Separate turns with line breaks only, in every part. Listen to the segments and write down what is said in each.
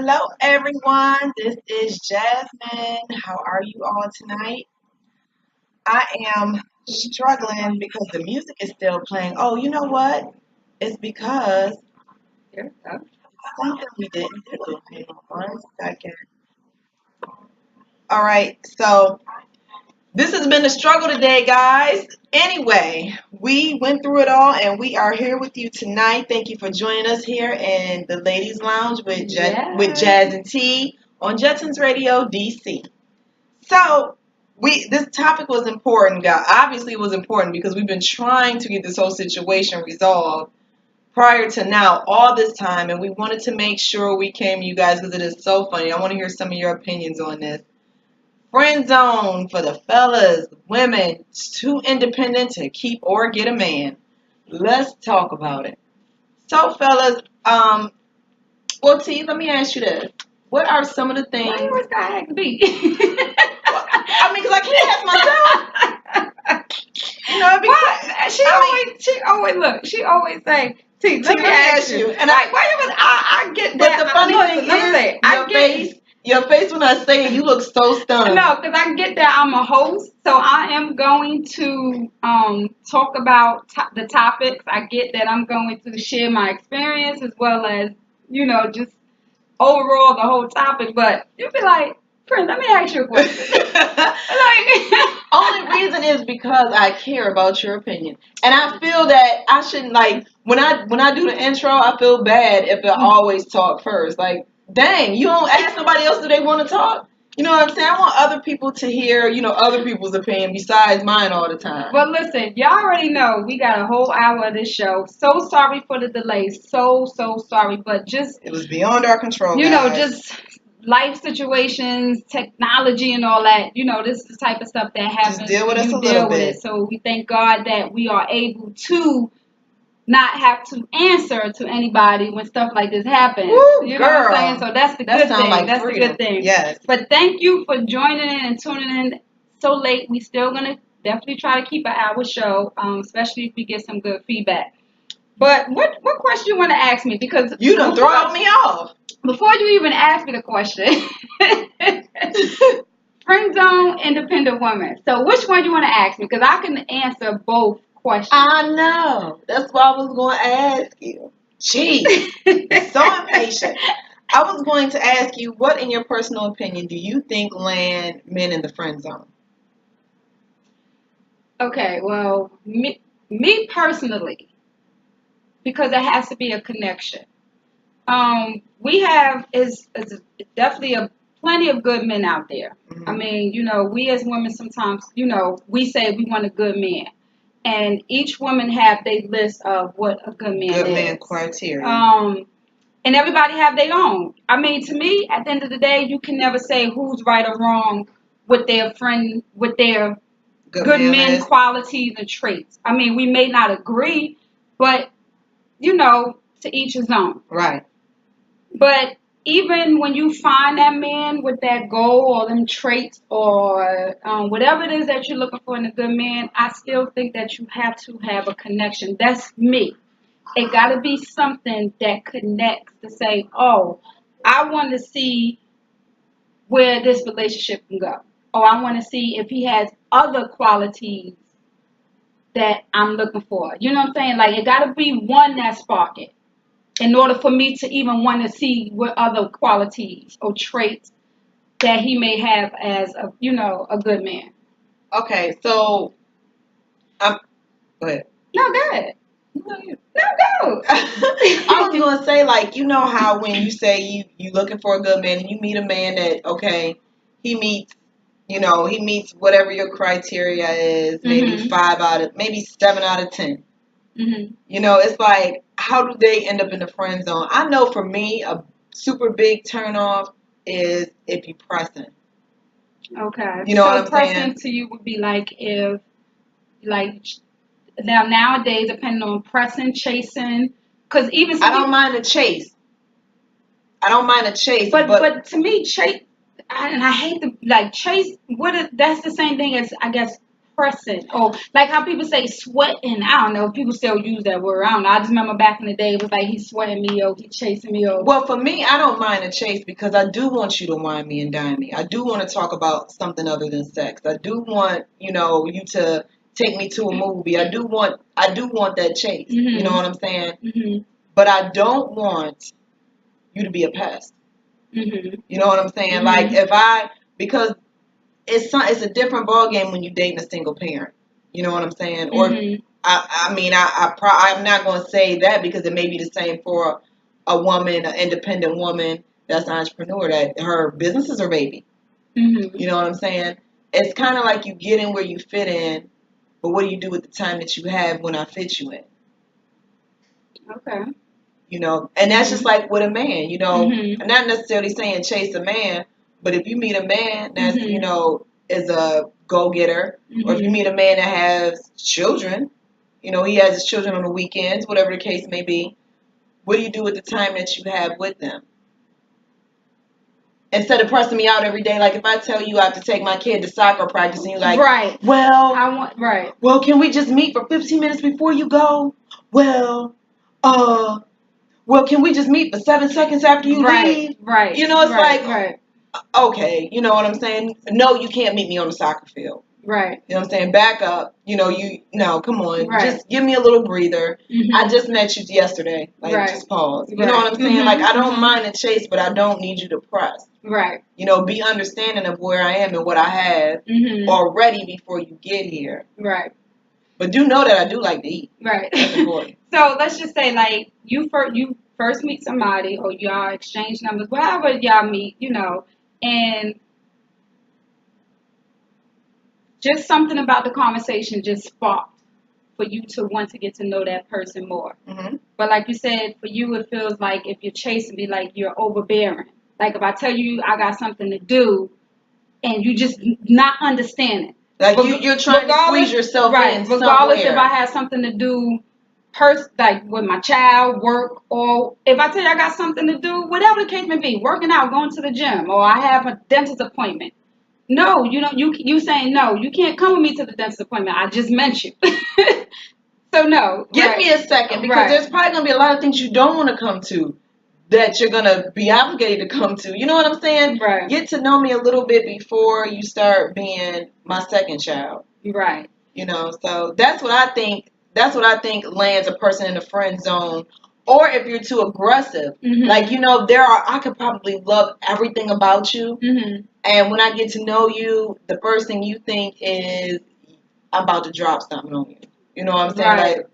Hello, everyone. This is Jasmine. How are you all tonight? I am struggling because the music is still playing. Oh, you know what? It's because
Here, oh,
something we didn't do. Hang on one second. All right, so this has been a struggle today, guys. Anyway, we went through it all and we are here with you tonight. Thank you for joining us here in the Ladies Lounge with
yes.
Jazz and T on Jetsons Radio DC. So this topic was important, guys. Obviously, it was important because we've been trying to get this whole situation resolved prior to now, all this time, and we wanted to make sure we came to you guys because it is so funny. I want to hear some of your opinions on this. Friend zone for the fellas, women, it's too independent to keep or get a man. Let's talk about it. So, fellas, well, T, let me ask you this: what are some of the
Why you
things?
always gotta ask me?
Well, I mean, because I can't ask myself. You know, because
What? She always say, T,
T,
let me ask you.
and
Like, why you was, I get
but
that.
the funny
Listen,
thing
let me say,
is,
I
your
get,
face, when I say it, you look so stunned.
no, because I get that I'm a host, so I am going to talk about the topics. I get that I'm going to share my experience as well as, just overall the whole topic, but you'd be like, friend, let me ask you a question. Like,
Only reason is because I care about your opinion, and I feel that I shouldn't like when I do the intro. I feel bad if I always talk first. Like, dang, you don't ask nobody else do they want to talk. You know what I'm saying? I want other people to hear, other people's opinion besides mine all the time.
but listen, y'all already know we got a whole hour of this show. So sorry for the delay. So sorry. But just,
It was beyond our control,
just life situations, technology and all that, this is the type of stuff that happens.
Just deal with us
you
a
deal
little
with
bit.
it. So we thank God that we are able to not have to answer to anybody when stuff like this happens.
Woo,
You know
girl.
what I'm saying? So that's the
That
good
sound
thing.
like
That's
freedom.
the good thing.
Yes.
But thank you for joining in and tuning in so late. We still gonna definitely try to keep an hour show, especially if we get some good feedback. But what question you want to ask me? Because
You done throw me off.
before you even ask me the question, friend zone, independent woman. So which one you want to ask me? Because I can answer both questions.
I know. That's what I was going to ask you. Jeez. So impatient. I was going to ask you, what, in your personal opinion, do you think land men in the friend zone?
Okay, well, me personally, because there has to be a connection. We have is definitely plenty of good men out there. I
Mm-hmm.
mean, we as women sometimes, we say we want a good man, and each woman have their list of what a good man
Good
is.
man criteria.
And everybody have their own. I mean, to me, at the end of the day, you can never say who's right or wrong with their good men
list.
qualities and traits. I mean, we may not agree, but to each his own.
Right.
But even when you find that man with that goal or them traits or whatever it is that you're looking for in a good man, I still think that you have to have a connection. That's me. It got to be something that connects to say, oh, I want to see where this relationship can go. Or I want to see if he has other qualities that I'm looking for. You know what I'm saying? Like, it got to be one that spark it in order for me to even want to see what other qualities or traits that he may have as a good man.
Okay, so go ahead.
No, go ahead.
No,
No, go.
I was gonna say, like, you know how when you say you looking for a good man and you meet a man that, okay, he meets he meets whatever your criteria is, maybe
Mhm.
maybe 7 out of 10.
Mhm.
It's like, how do they end up in the friend zone? I know for me, a super big turnoff is if you pressing.
Okay.
You know
So
what I'm
pressing
saying?
to you would be like if like now nowadays depending on pressing, chasing, because even
I
some
don't
people,
mind the chase. I don't mind the chase,
but to me chase, and I hate to like chase. That's the same thing as I guess pressing, or like how people say sweating. I don't know. People still use that word. I don't know. I just remember back in the day, it was like he's sweating me, or he's chasing me, or
Well, for me, I don't mind a chase because I do want you to wine me and dine me. I do want to talk about something other than sex. I do want, you know, you to take me to a movie. I do want that chase. You know what I'm saying?
Mhm.
But I don't want you to be a pest.
Mhm.
You know what I'm saying?
Mhm.
Like because it's a different ball game when you're dating a single parent. You know what I'm saying? Or
Mhm.
I'm not going to say that because it may be the same for a woman, an independent woman that's an entrepreneur that her business is her baby.
Mhm.
You know what I'm saying? It's kind of like you get in where you fit in, but what do you do with the time that you have when I fit you in?
Okay.
You know, and that's just
Mhm.
like with a man. You know,
Mhm.
I'm not necessarily saying chase a man, but if you meet a man that's
Mhm.
is a go getter, or if you
Mhm.
meet a man that has children, he has his children on the weekends, whatever the case may be. What do you do with the time that you have with them? Instead of pressing me out every day, like if I tell you I have to take my kid to soccer practice, and you're like,
Right. Right.
well, can we just meet for 15 minutes before you go? Well, can we just meet for 7 seconds after you leave?
Right.
It's
Right.
like,
Right.
okay, you know what I'm saying? No, you can't meet me on the soccer field.
Right.
You know what I'm saying? Back up. No, come on.
Right.
Just give me a little breather.
Mhm.
I just met you yesterday. Like,
Right.
just pause. You
Right.
know what I'm saying?
Mhm.
Like, I don't
Mhm.
mind the chase, but I don't need you to press.
Right.
Be understanding of where I am and what I have
Mhm.
already before you get here.
Right.
But do know that I do like to eat.
Right.
That's important.
So let's just say, like, you first meet somebody, or y'all exchange numbers, wherever y'all meet, and just something about the conversation just sparked for you to want to get to know that person more.
Mm-hmm.
But like you said, for you, it feels like if you're chasing me, like you're overbearing. Like if I tell you I got something to do, and you just not understanding.
Like you're trying to squeeze yourself in
Regardless if
somewhere.
I have something to do, like with my child, work, or if I tell you I got something to do, whatever the case may be, working out, going to the gym, or I have a dentist appointment. No, you don't. You saying no. You can't come with me to the dentist appointment. I just met you. So no.
Give me a second because there's probably gonna be a lot of things you don't want to come to that you're gonna be obligated to come to. You know what I'm saying?
Right.
Get to know me a little bit before you start being my second child.
Right.
So that's what I think. That's what I think lands a person in the friend zone. Or if you're too aggressive,
Mhm.
like I could probably love everything about you,
Mhm.
and when I get to know you, the first thing you think is I'm about to drop something on you. You know what I'm saying?
Right.
Like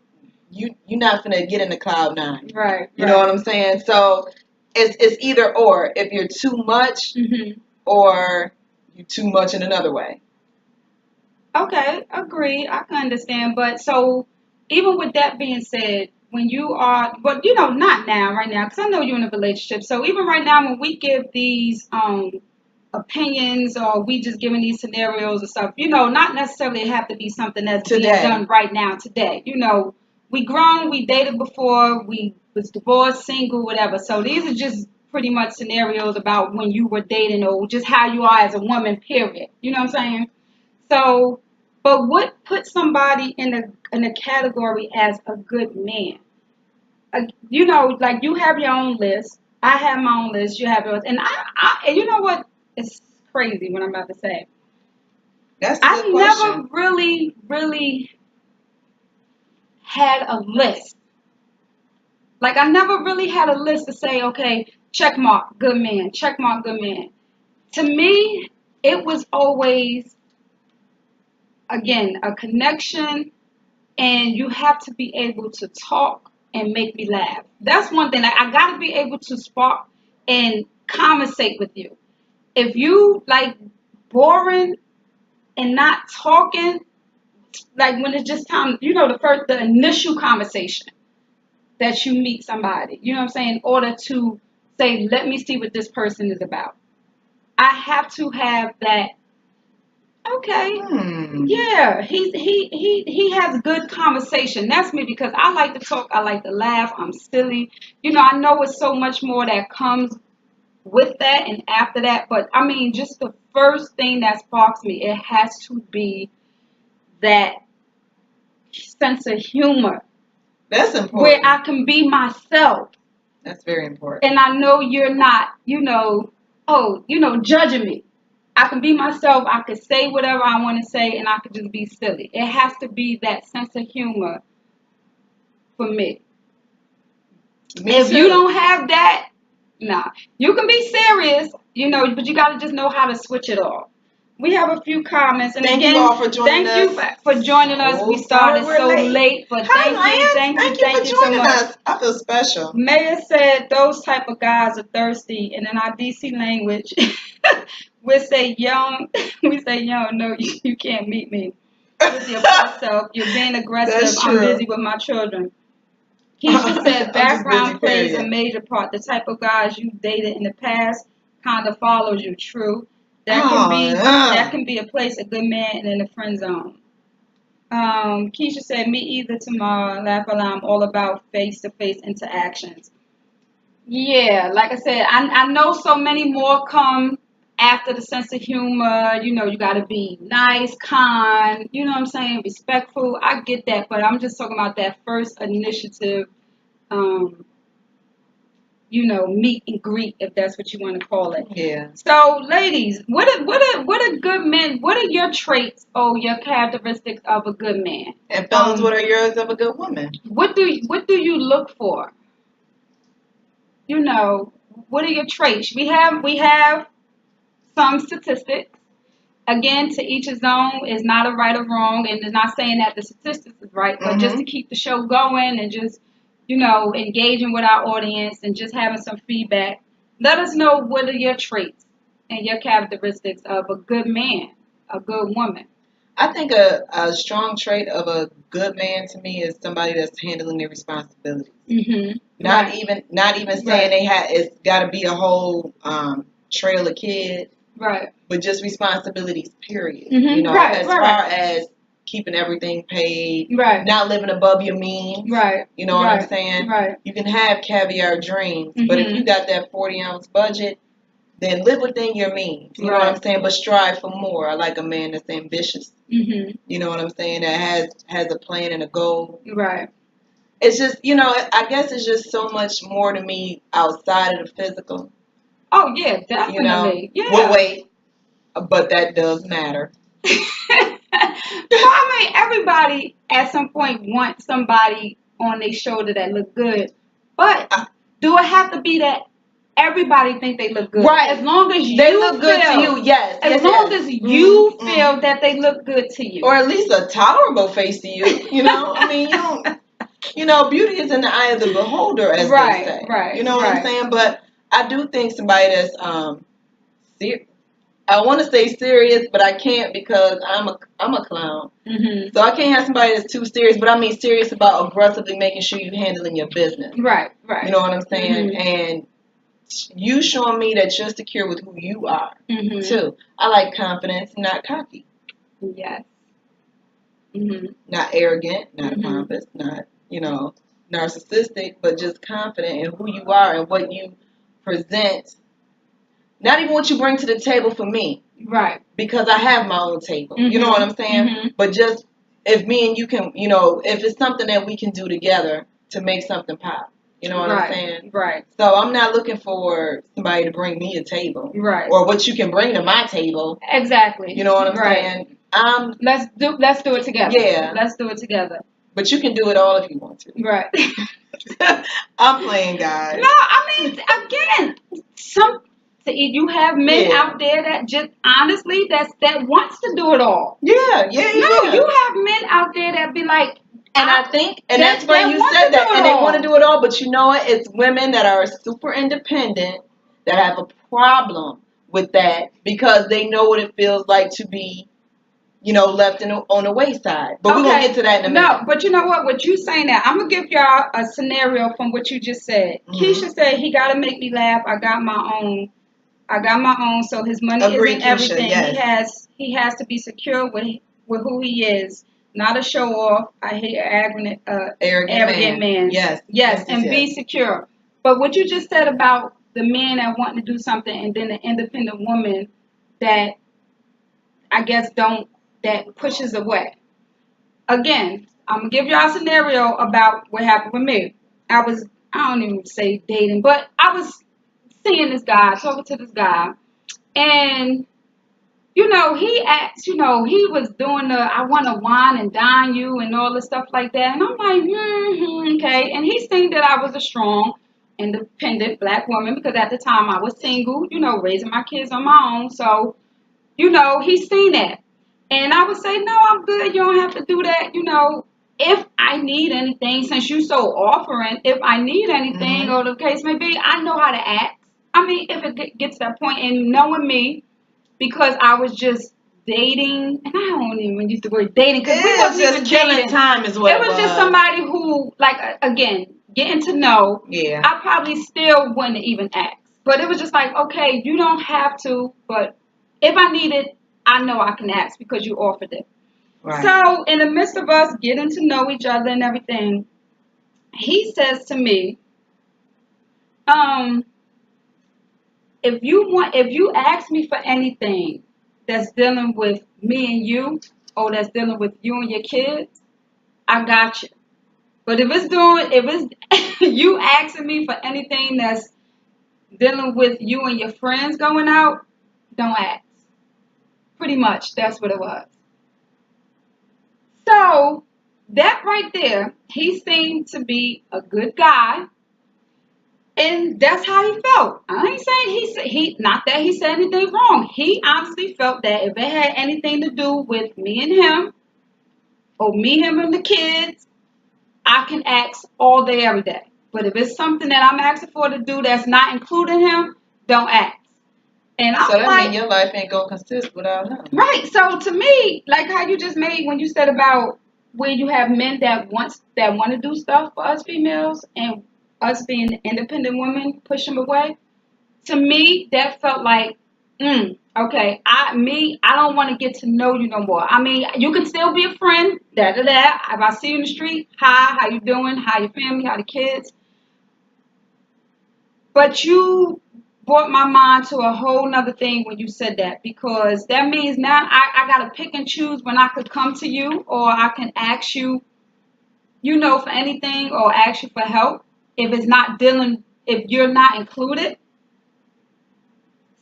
you're not gonna get into cloud nine.
Right.
You know what I'm saying? So it's either or. If you're too much,
Mhm.
or you're too much in another way.
Okay, agreed. I can understand. But so, even with that being said, when you are, but not now, right now, because I know you're in a relationship. So even right now, when we give these opinions, or we just giving these scenarios and stuff, not necessarily have to be something that's being done right now today. We grown, we dated before, we was divorced, single, whatever. So these are just pretty much scenarios about when you were dating, or just how you are as a woman, period. You know what I'm saying? So, but what puts somebody in a category as a good man? Like you have your own list. I have my own list. You have yours, and and you know what? It's crazy what I'm about to say.
That's a good question.
Never really had a list. Like I never really had a list to say, okay, check mark, good man, check mark, good man. To me, it was always, again, a connection, and you have to be able to talk and make me laugh. That's one thing. Like, I got to be able to spark and conversate with you. If you like boring and not talking, like when it's just time, the initial conversation that you meet somebody, you know what I'm saying, in order to say, let me see what this person is about. I have to have that. Okay. Yeah, he has good conversation. That's me, because I like to talk, I like to laugh, I'm silly. I know it's so much more that comes with that and after that, but I mean, just the first thing that sparks me, it has to be that sense of humor
That's important.
where I can be myself.
That's very important.
And I know you're not, judging me. I can be myself. I can say whatever I want to say, and I can just be silly. It has to be that sense of humor for me. If you don't have that, nah. You can be serious, but you got to just know how to switch it off. We have a few comments, and
thank
again,
you all for joining us.
Thank you for joining us. We started so late, but thank you so much.
Us. I feel special.
Mayor said those type of guys are thirsty, and in our DC language, we say, young, no, you can't meet me with your best self. You're being aggressive. I'm busy with my children. Keisha said background plays a major part. The type of guys you dated in the past kind of follows you. True. That can be a place a good man and in the friend zone. Keisha said, me either tomorrow. Laugh Alarm, all about face-to-face interactions. Yeah, like I said, I know so many more come after the sense of humor. You got to be nice, kind, you know what I'm saying, respectful. I get that, but I'm just talking about that first initiative, meet and greet, if that's what you want to call it.
Yeah.
So, ladies, what are good men? What are your traits or your characteristics of a good man?
And fellas, what are yours of a good woman?
What do you look for? What are your traits? We have some statistics. Again, to each his own. Is not a right or wrong, and it's not saying that the statistics is right, but just to keep the show going and just engaging with our audience and just having some feedback. Let us know what are your traits and your characteristics of a good man, a good woman.
I think a strong trait of a good man to me is somebody that's handling their responsibilities.
Mm-hmm.
Not even saying it's got to be a whole trail of kids.
Right.
But just responsibilities, period.
Mm-hmm.
As far as keeping everything paid,
right,
not living above your means,
right.
You know what I'm saying?
Right.
You can have caviar dreams, but if you got that 40-ounce budget, then live within your means. You know what I'm saying? But strive for more. I like a man that's ambitious.
Mm-hmm.
You know what I'm saying? That has a plan and a goal.
Right.
It's just, I guess it's just so much more to me outside of the physical.
Oh, yeah, definitely. Yeah.
Well, wait, but that does matter.
Everybody at some point wants somebody on their shoulder that look good. But do it have to be that everybody think they look good?
Right.
As long as
they look good to you, yes.
As long as you feel that they look good to you.
Or at least a tolerable face to you. I mean, beauty is in the eye of the beholder, as they say.
Right.
You know what I'm saying? But I do think somebody that's I want to say serious, but I can't because I'm a clown.
Mm-hmm.
So I can't have somebody that's too serious, but I mean serious about aggressively making sure you're handling your business.
Right.
You know what I'm saying?
Mm-hmm.
And you showing me that you're secure with who you are, too. I like confidence, not cocky.
Yes. Mm-hmm.
Not arrogant, not pompous, not, narcissistic, but just confident in who you are and what you present. Not even what you bring to the table for me.
Right.
Because I have my own table. You know what I'm saying?
Mm-hmm.
But just if me and you can, if it's something that we can do together to make something pop. You know what I'm saying?
Right.
So I'm not looking for somebody to bring me a table.
Right.
Or what you can bring to my table.
Exactly.
You know what I'm saying?
Let's do it together.
Yeah.
Let's do it together.
But you can do it all if you want to.
Right.
I'm playing, guys.
No, I mean, again, you have men out there that just honestly that wants to do it all.
Yeah.
No, you have men out there that be like,
and I think, and that's why you said that, and they want to do it all, but you know what? It's women that are super independent that have a problem with that because they know what it feels like to be, left on the wayside. But we're going to get to that in a minute.
No, but you know what? What you saying now, I'm going to give y'all a scenario from what you just said. Mm-hmm. Keisha said, he got to make me laugh. I got my own, so his money isn't everything. Yes. He has to be secure with who he is, not a show off. I hate an arrogant man. Yes, and be secure. But what you just said about the man that wanting to do something and then the independent woman that I guess that pushes away. again, I'm gonna give y'all a scenario about what happened with me. I don't even say dating, but I was seeing this guy, talking to this guy, and he asked, he was doing I want to wine and dine you and all this stuff like that. And I'm like, okay. And he seen that I was a strong, independent black woman because at the time I was single, raising my kids on my own. So, he seen that. And I would say, no, I'm good. You don't have to do that. If I need anything, since you so offering, if I need anything or the case may be, I know how to act. I mean, if it gets to that point and knowing me, because I was just dating, and I don't even use the word dating because we wasn't
just
even
killing
dating.
time is what
it was just somebody who, like, again, getting to know.
Yeah.
I probably still wouldn't even ask, but it was just like, okay, you don't have to, but if I need it, I know I can ask because you offered it.
Right.
So in the midst of us getting to know each other and everything, he says to me, if you ask me for anything that's dealing with me and you, or that's dealing with you and your kids, I got you. But if it's you asking me for anything that's dealing with you and your friends going out, don't ask. Pretty much, that's what it was. So that right there, he seemed to be a good guy. And that's how he felt. I ain't saying he not that he said anything wrong. He honestly felt that if it had anything to do with me and him, or me, him, and the kids, I can ask all day, every day. But if it's something that I'm asking for to do that's not including him, don't ask. And I'm
so that
like,
means your life ain't gonna consist without him.
right. So to me, like how you just made when you said about where you have men that want to do stuff for us females and us being independent women push them away. To me, that felt like, okay, I don't want to get to know you no more. I mean, you can still be a friend, da da da. If I see you in the street, hi, how you doing? How your family? How the kids? But you brought my mind to a whole nother thing when you said that, because that means now I gotta pick and choose when I could come to you or I can ask you, for anything or ask you for help if you're not included.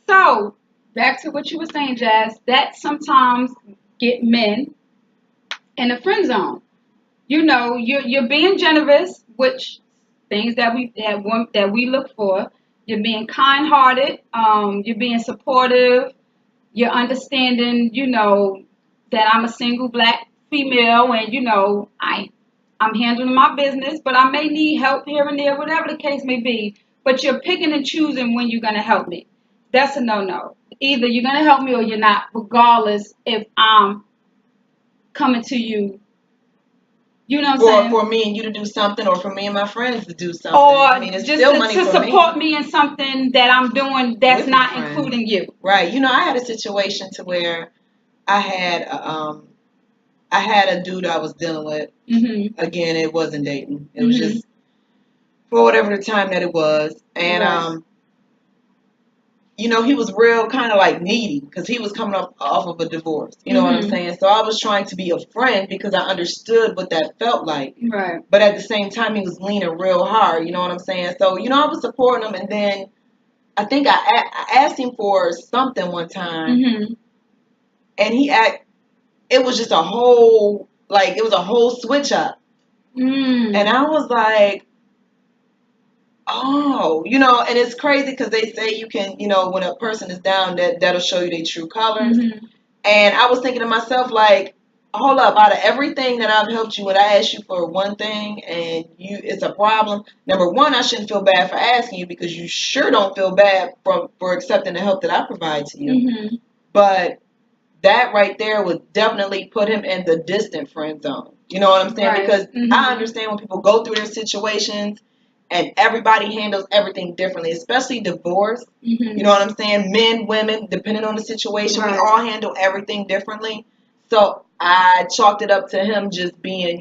So back to what you were saying, Jazz, that sometimes get men in the friend zone. You're being generous, which things that we look for. You're being kind-hearted. You're being supportive. You're understanding. That I'm a single black female, and I'm handling my business, but I may need help here and there, whatever the case may be. But you're picking and choosing when you're gonna help me. That's a no-no. Either you're gonna help me or you're not, regardless if I'm coming to you. You know what I'm saying?
For me and you to do something, or for me and my friends to do something.
Or
I mean, it's
just
still money
to
for
support me in something that I'm doing that's
With my
not
friends.
including you.
Right. I had a situation to where I had a dude I was dealing with.
Mm-hmm.
Again, it wasn't dating. It was just for whatever the time that it was. And
Right.
he was real kind of like needy because he was coming off of a divorce. You know what I'm saying? So I was trying to be a friend because I understood what that felt like.
Right.
But at the same time, he was leaning real hard. You know what I'm saying? So, I was supporting him. And then I think I asked him for something one time.
Mm-hmm.
And it was just it was a whole switch up.
Mm.
And I was like, oh, and it's crazy because they say you can, when a person is down, that'll show you their true colors.
Mm-hmm.
And I was thinking to myself, like, hold up, out of everything that I've helped you with, I asked you for one thing and it's a problem. Number one, I shouldn't feel bad for asking you because you sure don't feel bad for accepting the help that I provide to you.
Mm-hmm.
But that right there would definitely put him in the distant friend zone. You know what I'm saying?
Right.
Because
Mm-hmm.
I understand when people go through their situations and everybody handles everything differently, especially divorce.
Mm-hmm.
You know what I'm saying? Men, women, depending on the situation,
Right.
we all handle everything differently. So I chalked it up to him just being,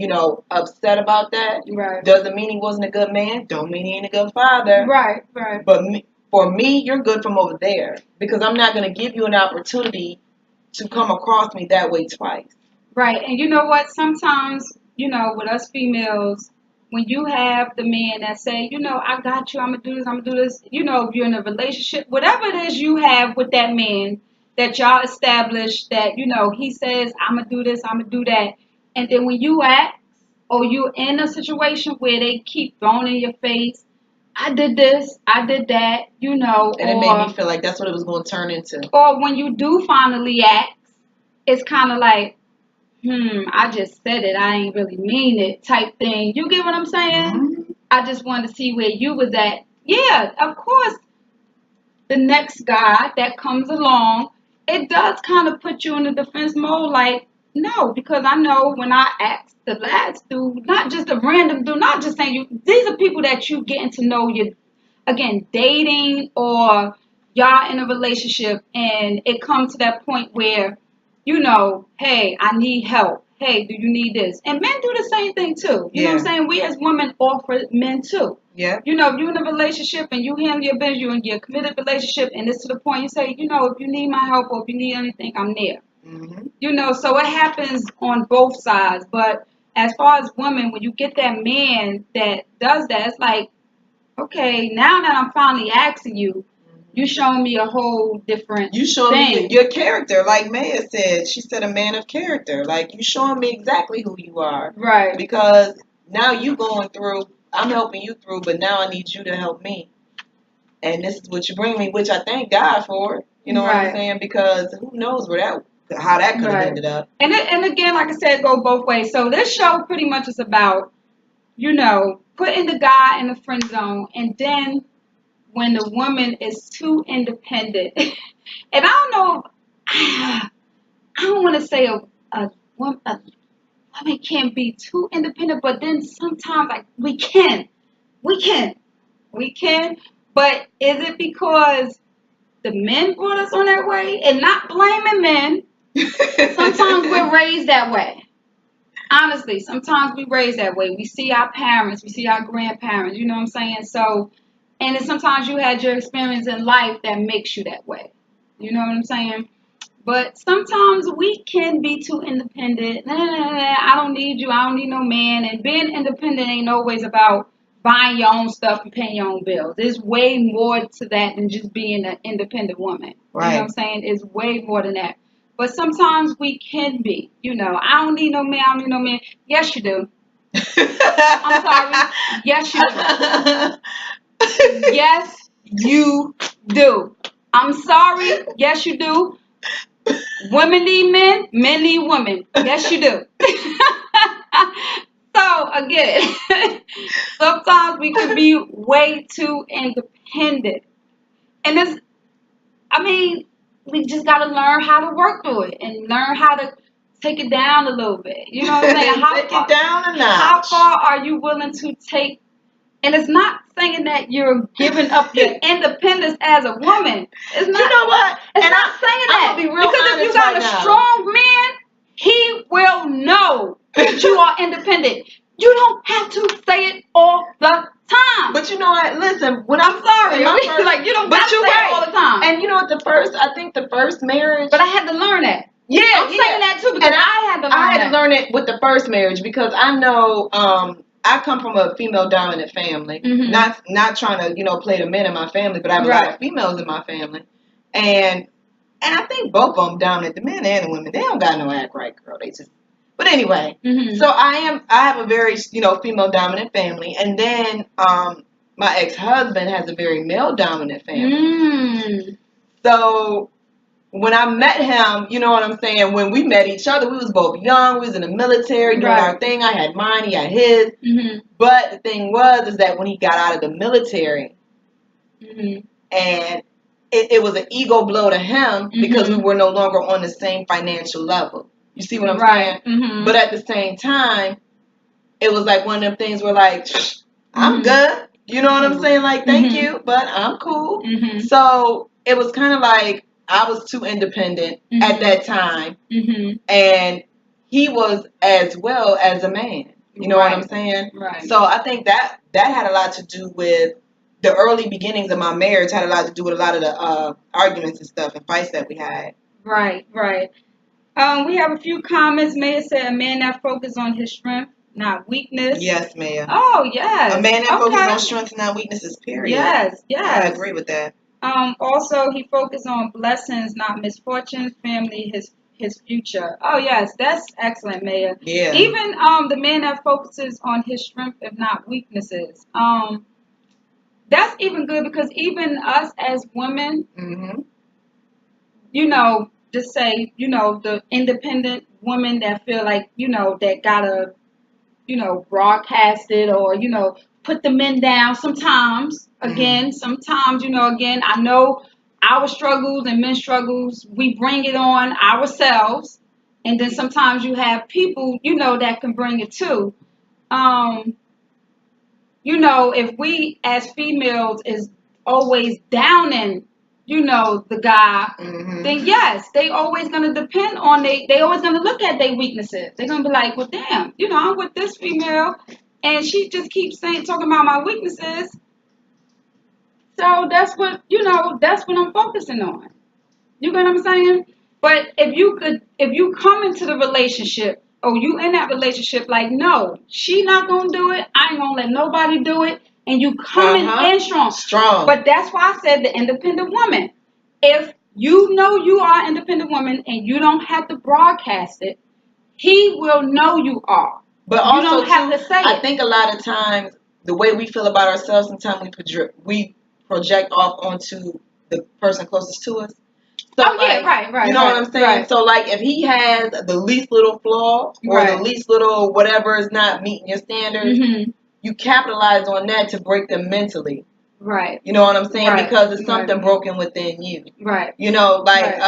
upset about that.
Right.
Doesn't mean he wasn't a good man. Don't mean he ain't a good father.
Right. Right.
But for me, you're good from over there because I'm not going to give you an opportunity to come across me that way twice.
Right. And you know what? Sometimes, with us females, when you have the man that say, I got you, I'm gonna do this, I'm gonna do this, if you're in a relationship, whatever it is you have with that man that y'all establish that, he says, I'm gonna do this, I'm gonna do that. And then when you act or you're in a situation where they keep throwing in your face, I did this, I did that,
And it made me feel like that's what it was going to turn into.
or when you do finally act, it's kind of like, I just said it, I ain't really mean it type thing. You get what I'm saying?
Mm-hmm.
I just wanted to see where you was at. Yeah, of course, the next guy that comes along, it does kind of put you in the defense mode, like, no, because I know when I asked the last dude, not just a random dude, not just saying these are people that you getting to know, you again, dating or y'all in a relationship, and it comes to that point where, hey, I need help. Hey, do you need this? And men do the same thing too. You know what I'm saying? We as women offer men too.
Yeah.
If you're in a relationship and you handle your business, you're in your committed relationship, and it's to the point you say, if you need my help or if you need anything, I'm there.
Mm-hmm.
So it happens on both sides. But as far as women, when you get that man that does that, it's like, okay, now that I'm finally asking you, you showing me a whole different
You showing
thing.
me your character, like Maya said. She said a man of character. Like, you showing me exactly who you are.
Right.
Because now you going through, I'm helping you through, but now I need you to help me. And this is what you bring me, which I thank God for. You know what I'm saying? Because who knows how that could have ended up.
And again, like I said, go both ways. So this show pretty much is about, putting the guy in the friend zone, and then when the woman is too independent, and I don't know, I don't want to say a woman can't be too independent, but then sometimes like we can, but is it because the men brought us on that way? And not blaming men. Sometimes we're raised that way. Honestly, sometimes we raised that way. We see our parents, we see our grandparents, you know what I'm saying? So, and then sometimes you had your experience in life that makes you that way. You know what I'm saying? But sometimes we can be too independent. I don't need you. I don't need no man. And being independent ain't always about buying your own stuff and paying your own bills. There's way more to that than just being an independent woman.
Right.
You know what I'm saying? It's way more than that. But sometimes we can be. I don't need no man. I don't need no man. Yes, you do. I'm sorry. Yes, you do. Yes, you do. I'm sorry. Yes, you do. Women need men. Men need women. Yes, you do. So, again, sometimes we can be way too independent. And we just got to learn how to work through it and learn how to take it down a little bit. You know what I'm saying?
Take it down a notch.
How far are you willing to take? And it's not saying that you're giving up your independence as a woman. It's not.
You know what?
It's not saying that.
I'm gonna be real
because if you got a strong man, he will know that you are independent. You don't have to say it all the time.
But you know what? Listen, when I'm
sorry, like you don't have to say it all the time.
And you know what? I think the first marriage.
But I had to learn that.
Yeah,
I'm saying that too because I had to learn
I had to learn it with the first marriage because I know I come from a female dominant family.
Mm-hmm.
Not trying to, play the men in my family, but I have a lot of females in my family. And I think both of them dominant, the men and the women, they don't got no act right, girl. They just. But anyway, so I have a very, female dominant family, and then my ex-husband has a very male dominant family. So when I met him, you know what I'm saying? When we met each other, we was both young. We was in the military doing our thing. I had mine, he had his. But the thing is that when he got out of the military, and it was an ego blow to him because we were no longer on the same financial level. You see what I'm saying? But at the same time, it was like one of them things where like, I'm good. You know what I'm saying? Like, thank you, but I'm cool. So it was kind of like I was too independent at that time. And he was as well as a man. You know what I'm saying?
Right.
So I think that had a lot to do with the early beginnings of my marriage, had a lot to do with a lot of the arguments and stuff and fights that we had.
Right. We have a few comments. Maya said, a man that focuses on his strength, not weakness.
Yes, Maya.
Oh, yes.
A man that focuses
Okay.
on strength and not weaknesses, period.
Yes,
I
yes.
agree with that.
Also, he focused on blessings, not misfortunes, family, his future. Oh, yes, that's excellent, Maya.
Yeah.
Even the man that focuses on his strength, if not weaknesses. That's even good because even us as women,
Mm-hmm.
you know, just say, you know, the independent women that feel like, you know, that gotta, you know, broadcast it or, you know, put the men down sometimes. Again, sometimes, you know, again, I know our struggles and men's struggles, we bring it on ourselves. And then sometimes you have people, you know, that can bring it too. You know, if we as females is always downing, you know, the guy, then yes, they always gonna depend on they always gonna look at their weaknesses. They're gonna be like, well, damn, you know, I'm with this female, and she just keeps talking about my weaknesses. So that's what that's what I'm focusing on. You get what I'm saying? But if you come into the relationship, or you in that relationship, like, no, she not gonna do it. I ain't gonna let nobody do it. And you coming in strong.
Strong.
But that's why I said the independent woman. If you know you are an independent woman and you don't have to broadcast it, he will know you are.
But
you
also,
don't have to say
I
it.
think a lot of times the way we feel about ourselves, sometimes we project off onto the person closest to us. So,
Oh, yeah, right.
You know what I'm saying?
Right.
So, like, if he has the least little flaw or the least little whatever is not meeting your standards, you capitalize on that to break them mentally.
Right.
You know what I'm saying?
Right.
Because it's something broken within you.
Right.
You know, like,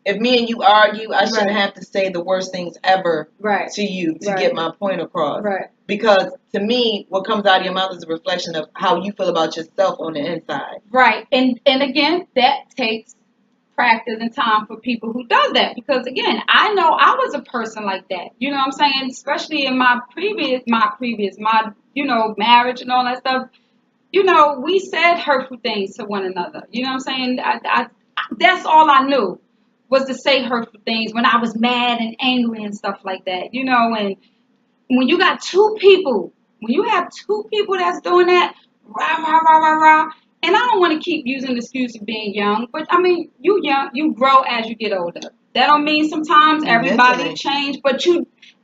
if me and you argue, I shouldn't
Right.
have to say the worst things ever
Right.
to you to
Right.
get my point across.
Right.
Because to me, what comes out of your mouth is a reflection of how you feel about yourself on the inside.
Right. And again, that takes practice and time for people who does that. Because again, I know I was a person like that. You know what I'm saying? Especially in my you know, marriage and all that stuff. You know, we said hurtful things to one another. You know what I'm saying? That's all I knew was to say hurtful things when I was mad and angry and stuff like that. You know, and when you got when you have two people that's doing that, rah, rah, rah, rah, rah, and I don't want to keep using the excuse of being young, but I mean, you young, you grow as you get older. That don't mean sometimes everybody change, but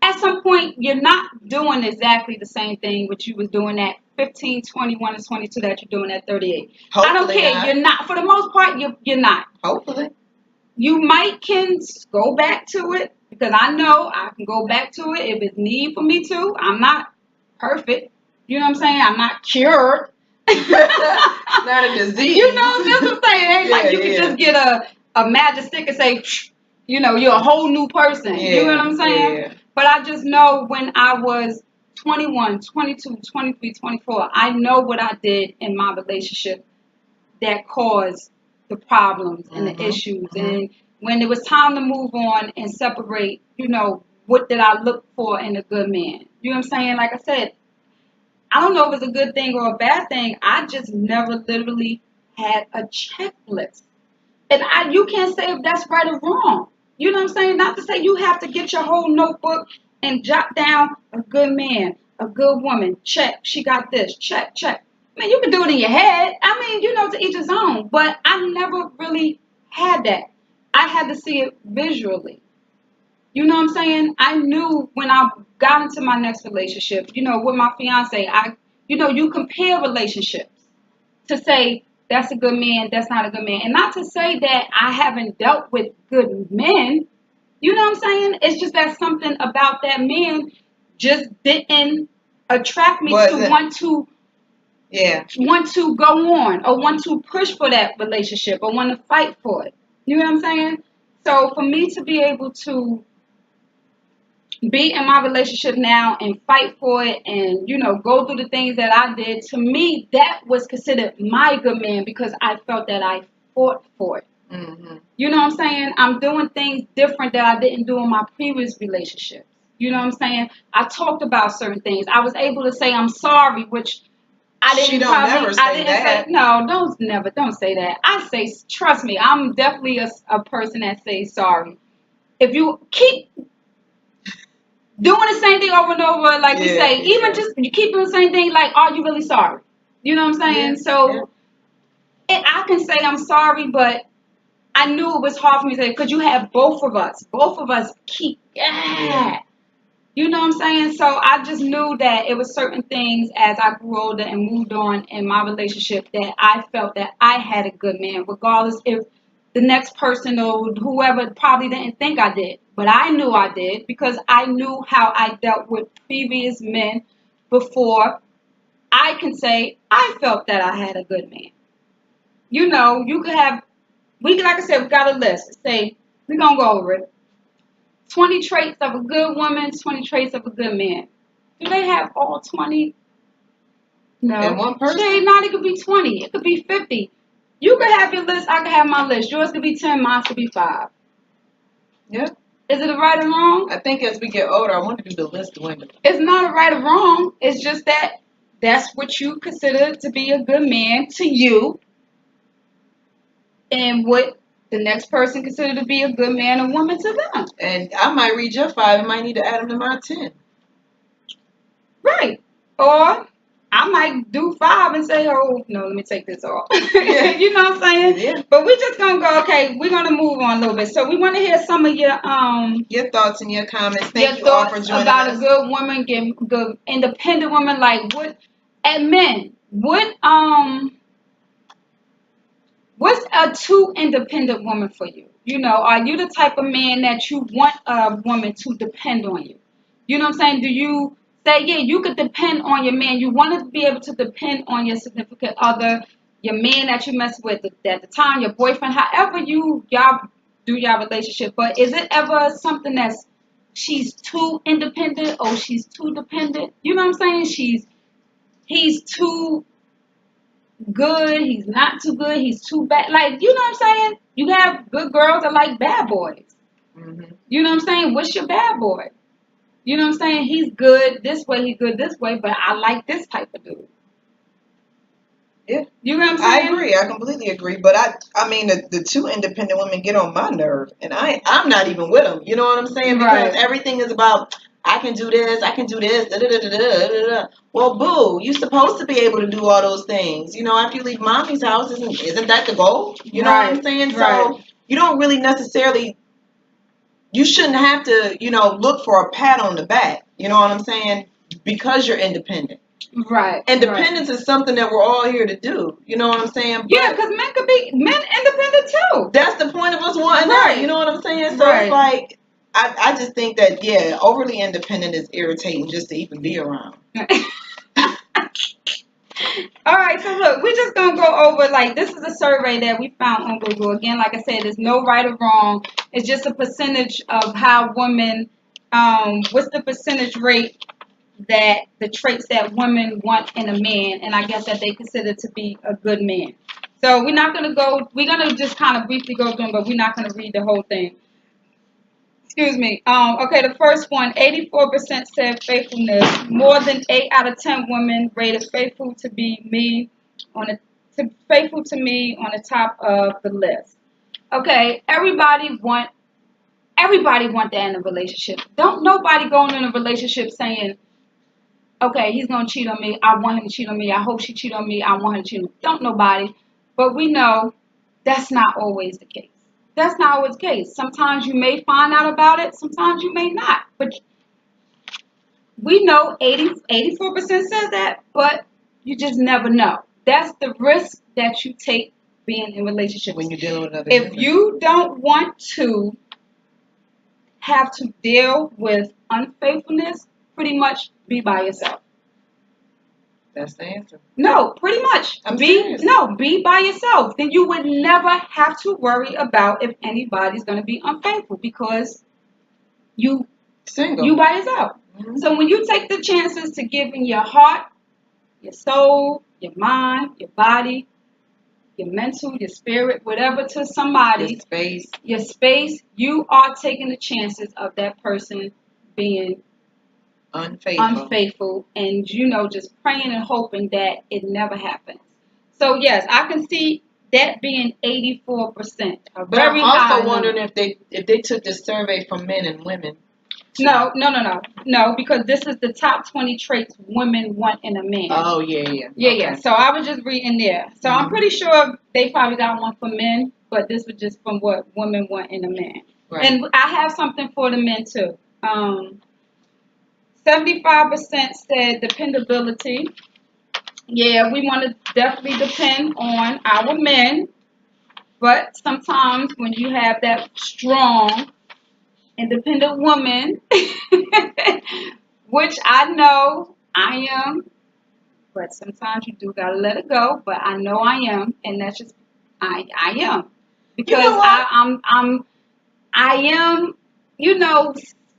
at some point, you're not doing exactly the same thing what you was doing at 15, 21, and 22 that you're doing at 38.
Hopefully
I don't care.
not.
You're not. For the most part, you're not.
Hopefully.
You can go back to it because I know I can go back to it if it's need for me to. I'm not perfect. You know what I'm saying? I'm not cured.
Not a disease.
You know, that's what I'm saying. It ain't like you can just get a magic stick and say, you know, you're a whole new person.
Yeah,
you know what I'm saying?
Yeah.
But I just know when I was 21, 22, 23, 24, I know what I did in my relationship that caused the problems and the issues. And when it was time to move on and separate, you know, what did I look for in a good man? You know what I'm saying? Like I said, I don't know if it's a good thing or a bad thing. I just never literally had a checklist. And you can't say if that's right or wrong. You know what I'm saying? Not to say you have to get your whole notebook and jot down a good man, a good woman. Check. She got this. Check, check. I mean, you can do it in your head. I mean, you know, to each his own. But I never really had that. I had to see it visually. You know what I'm saying? I knew when I got into my next relationship, you know, with my fiance, you compare relationships to say that's a good man, that's not a good man. And not to say that I haven't dealt with good men. You know what I'm saying? It's just that something about that man just didn't attract me to want to go on or want to push for that relationship or want to fight for it. You know what I'm saying? So for me to be able to be in my relationship now and fight for it and, you know, go through the things that I did, to me, that was considered my good man because I felt that I fought for it. You know what I'm saying? I'm doing things different that I didn't do in my previous relationships. You know what I'm saying? I talked about certain things. I was able to say I'm sorry, which I didn't
never say that.
No, don't say that. I say, trust me, I'm definitely a person that says sorry. if you keep doing the same thing over and over, like we say, even just you keep doing the same thing, like, are you really sorry? You know what I'm saying? So I can say I'm sorry, but I knew it was hard for me to say because you have both of us. Both of us keep, you know what I'm saying? So I just knew that it was certain things as I grew older and moved on in my relationship that I felt that I had a good man, regardless if the next person or whoever probably didn't think I did. But I knew I did because I knew how I dealt with previous men before. I can say I felt that I had a good man. You know, you could have, like I said, we got a list. Say, we're going to go over it. 20 traits of a good woman, 20 traits of a good man. Do they have all 20? No.
And one person?
Not it could be 20. It could be 50. You could have your list. I could have my list. Yours could be 10. Mine could be 5.
Yeah.
Is it a right or wrong?
I think as we get older, I want to do the list of women.
It's not a right or wrong. It's just that that's what you consider to be a good man to you. And what the next person consider to be a good man or woman to them.
And I might read your 5 and might need to add them to my 10.
Right. Or I might do 5 and say, oh, no, let me take this off. You know what I'm saying?
Yeah.
But we're just going to go, okay, we're going to move on a little bit. So we want to hear some of your
thoughts and your comments. Thank you
all
for joining
about
us.
A good woman, good independent woman. Like what, and men, what's a too independent woman for you? You know, are you the type of man that you want a woman to depend on you? You know what I'm saying? Do you say, yeah, you could depend on your man. You want to be able to depend on your significant other, your man that you mess with at the time, your boyfriend, however y'all do your relationship. But is it ever something that's she's too independent or she's too dependent? You know what I'm saying? He's too good, he's not too good, he's too bad. Like, you know what I'm saying? You have good girls that like bad boys.
Mm-hmm.
You know what I'm saying? What's your bad boy? You know what I'm saying? He's good this way, he's good this way, but I like this type of dude.
Yeah.
You know what I'm saying?
I agree. I completely agree. But I mean, the two independent women get on my nerve, and I'm not even with them. You know what I'm saying? Because everything is about I can do this, I can do this. Da, da, da, da, da, da. Well, boo, you're supposed to be able to do all those things. You know, after you leave mommy's house, isn't that the goal? You know what I'm saying? So you don't really necessarily. You shouldn't have to, look for a pat on the back. You know what I'm saying? Because you're independent.
Right.
Independence is something that we're all here to do. You know what I'm saying? But
yeah, because men independent too.
That's the point of us wanting that. You know what I'm saying? So it's like, I just think that, overly independent is irritating just to even be around.
All right, so look, we're just going to go over, like, this is a survey that we found on Google. Again, like I said, there's no right or wrong. It's just a percentage of how women, what's the percentage rate that the traits that women want in a man, and I guess that they consider to be a good man. So we're going to just kind of briefly go through them, but we're not going to read the whole thing. Excuse me. Okay, the first one, 84% said faithfulness. More than 8 out of 10 women rated faithful to me on the top of the list. Okay, everybody want that in a relationship. Don't nobody going in a relationship saying, okay, he's gonna cheat on me. I want him to cheat on me. I hope she cheat on me. I want him to cheat on me. Don't nobody. But we know that's not always the case. That's not always the case. Sometimes you may find out about it. Sometimes you may not. But we know 84% says that, but you just never know. That's the risk that you take being in relationships.
When you're dealing with other
If you don't want to have to deal with unfaithfulness, pretty much be by yourself.
That's the answer.
No, pretty much. Be by yourself. Then you would never have to worry about if anybody's going to be unfaithful because you by yourself. Mm-hmm. So when you take the chances to give in your heart, your soul, your mind, your body, your mental, your spirit, whatever to somebody, your space, you are taking the chances of that person being unfaithful, and just praying and hoping that it never happens. So yes, I can see that being 84%, a
But I'm
very high
also wondering
number.
if they took this survey from men and women.
No, because this is the top 20 traits women want in a man.
Oh yeah.
Yeah. So I was just reading there. So I'm pretty sure they probably got one for men, but this was just from what women want in a man.
Right.
And I have something for the men too. 75% said dependability. Yeah, we want to definitely depend on our men, but sometimes when you have that strong, independent woman, which I know I am, but sometimes you do gotta let it go. But I know I am, and that's just I am because
You know what?
I am,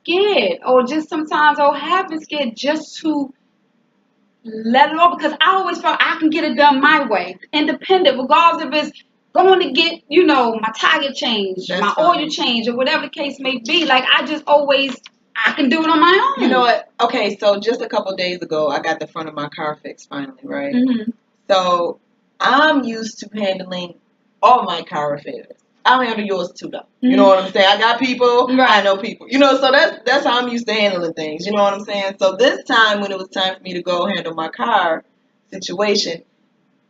scared or just sometimes have been scared just to let it go because I always felt I can get it done my way, independent, regardless if it's going to get, my tire changed,
That's
my
fine.
oil change, or whatever the case may be. Like I just always, I can do it on my own.
You know what? Okay, so just a couple days ago, I got the front of my car fixed finally, right?
Mm-hmm.
So I'm used to handling all my car affairs. I'll handle yours too, though. You know what I'm saying? I got people.
Right.
I know people. So that's how I'm used to handling things. You know what I'm saying? So this time, when it was time for me to go handle my car situation,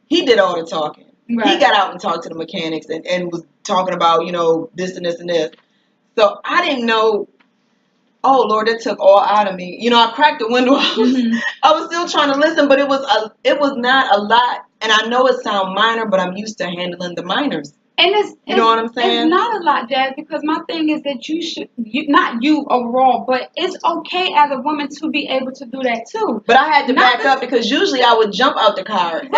he did all the talking.
Right.
He got out and talked to the mechanics and was talking about, this and this and this. So I didn't know. Oh Lord, that took all out of me. I cracked the window.
Mm-hmm.
I was still trying to listen, but it was not a lot. And I know it sounds minor, but I'm used to handling the minors.
And
You know what I'm saying?
It's not a lot, Jazz, because my thing is that not you overall, but it's okay as a woman to be able to do that too.
But I had to back up because usually I would jump out the car and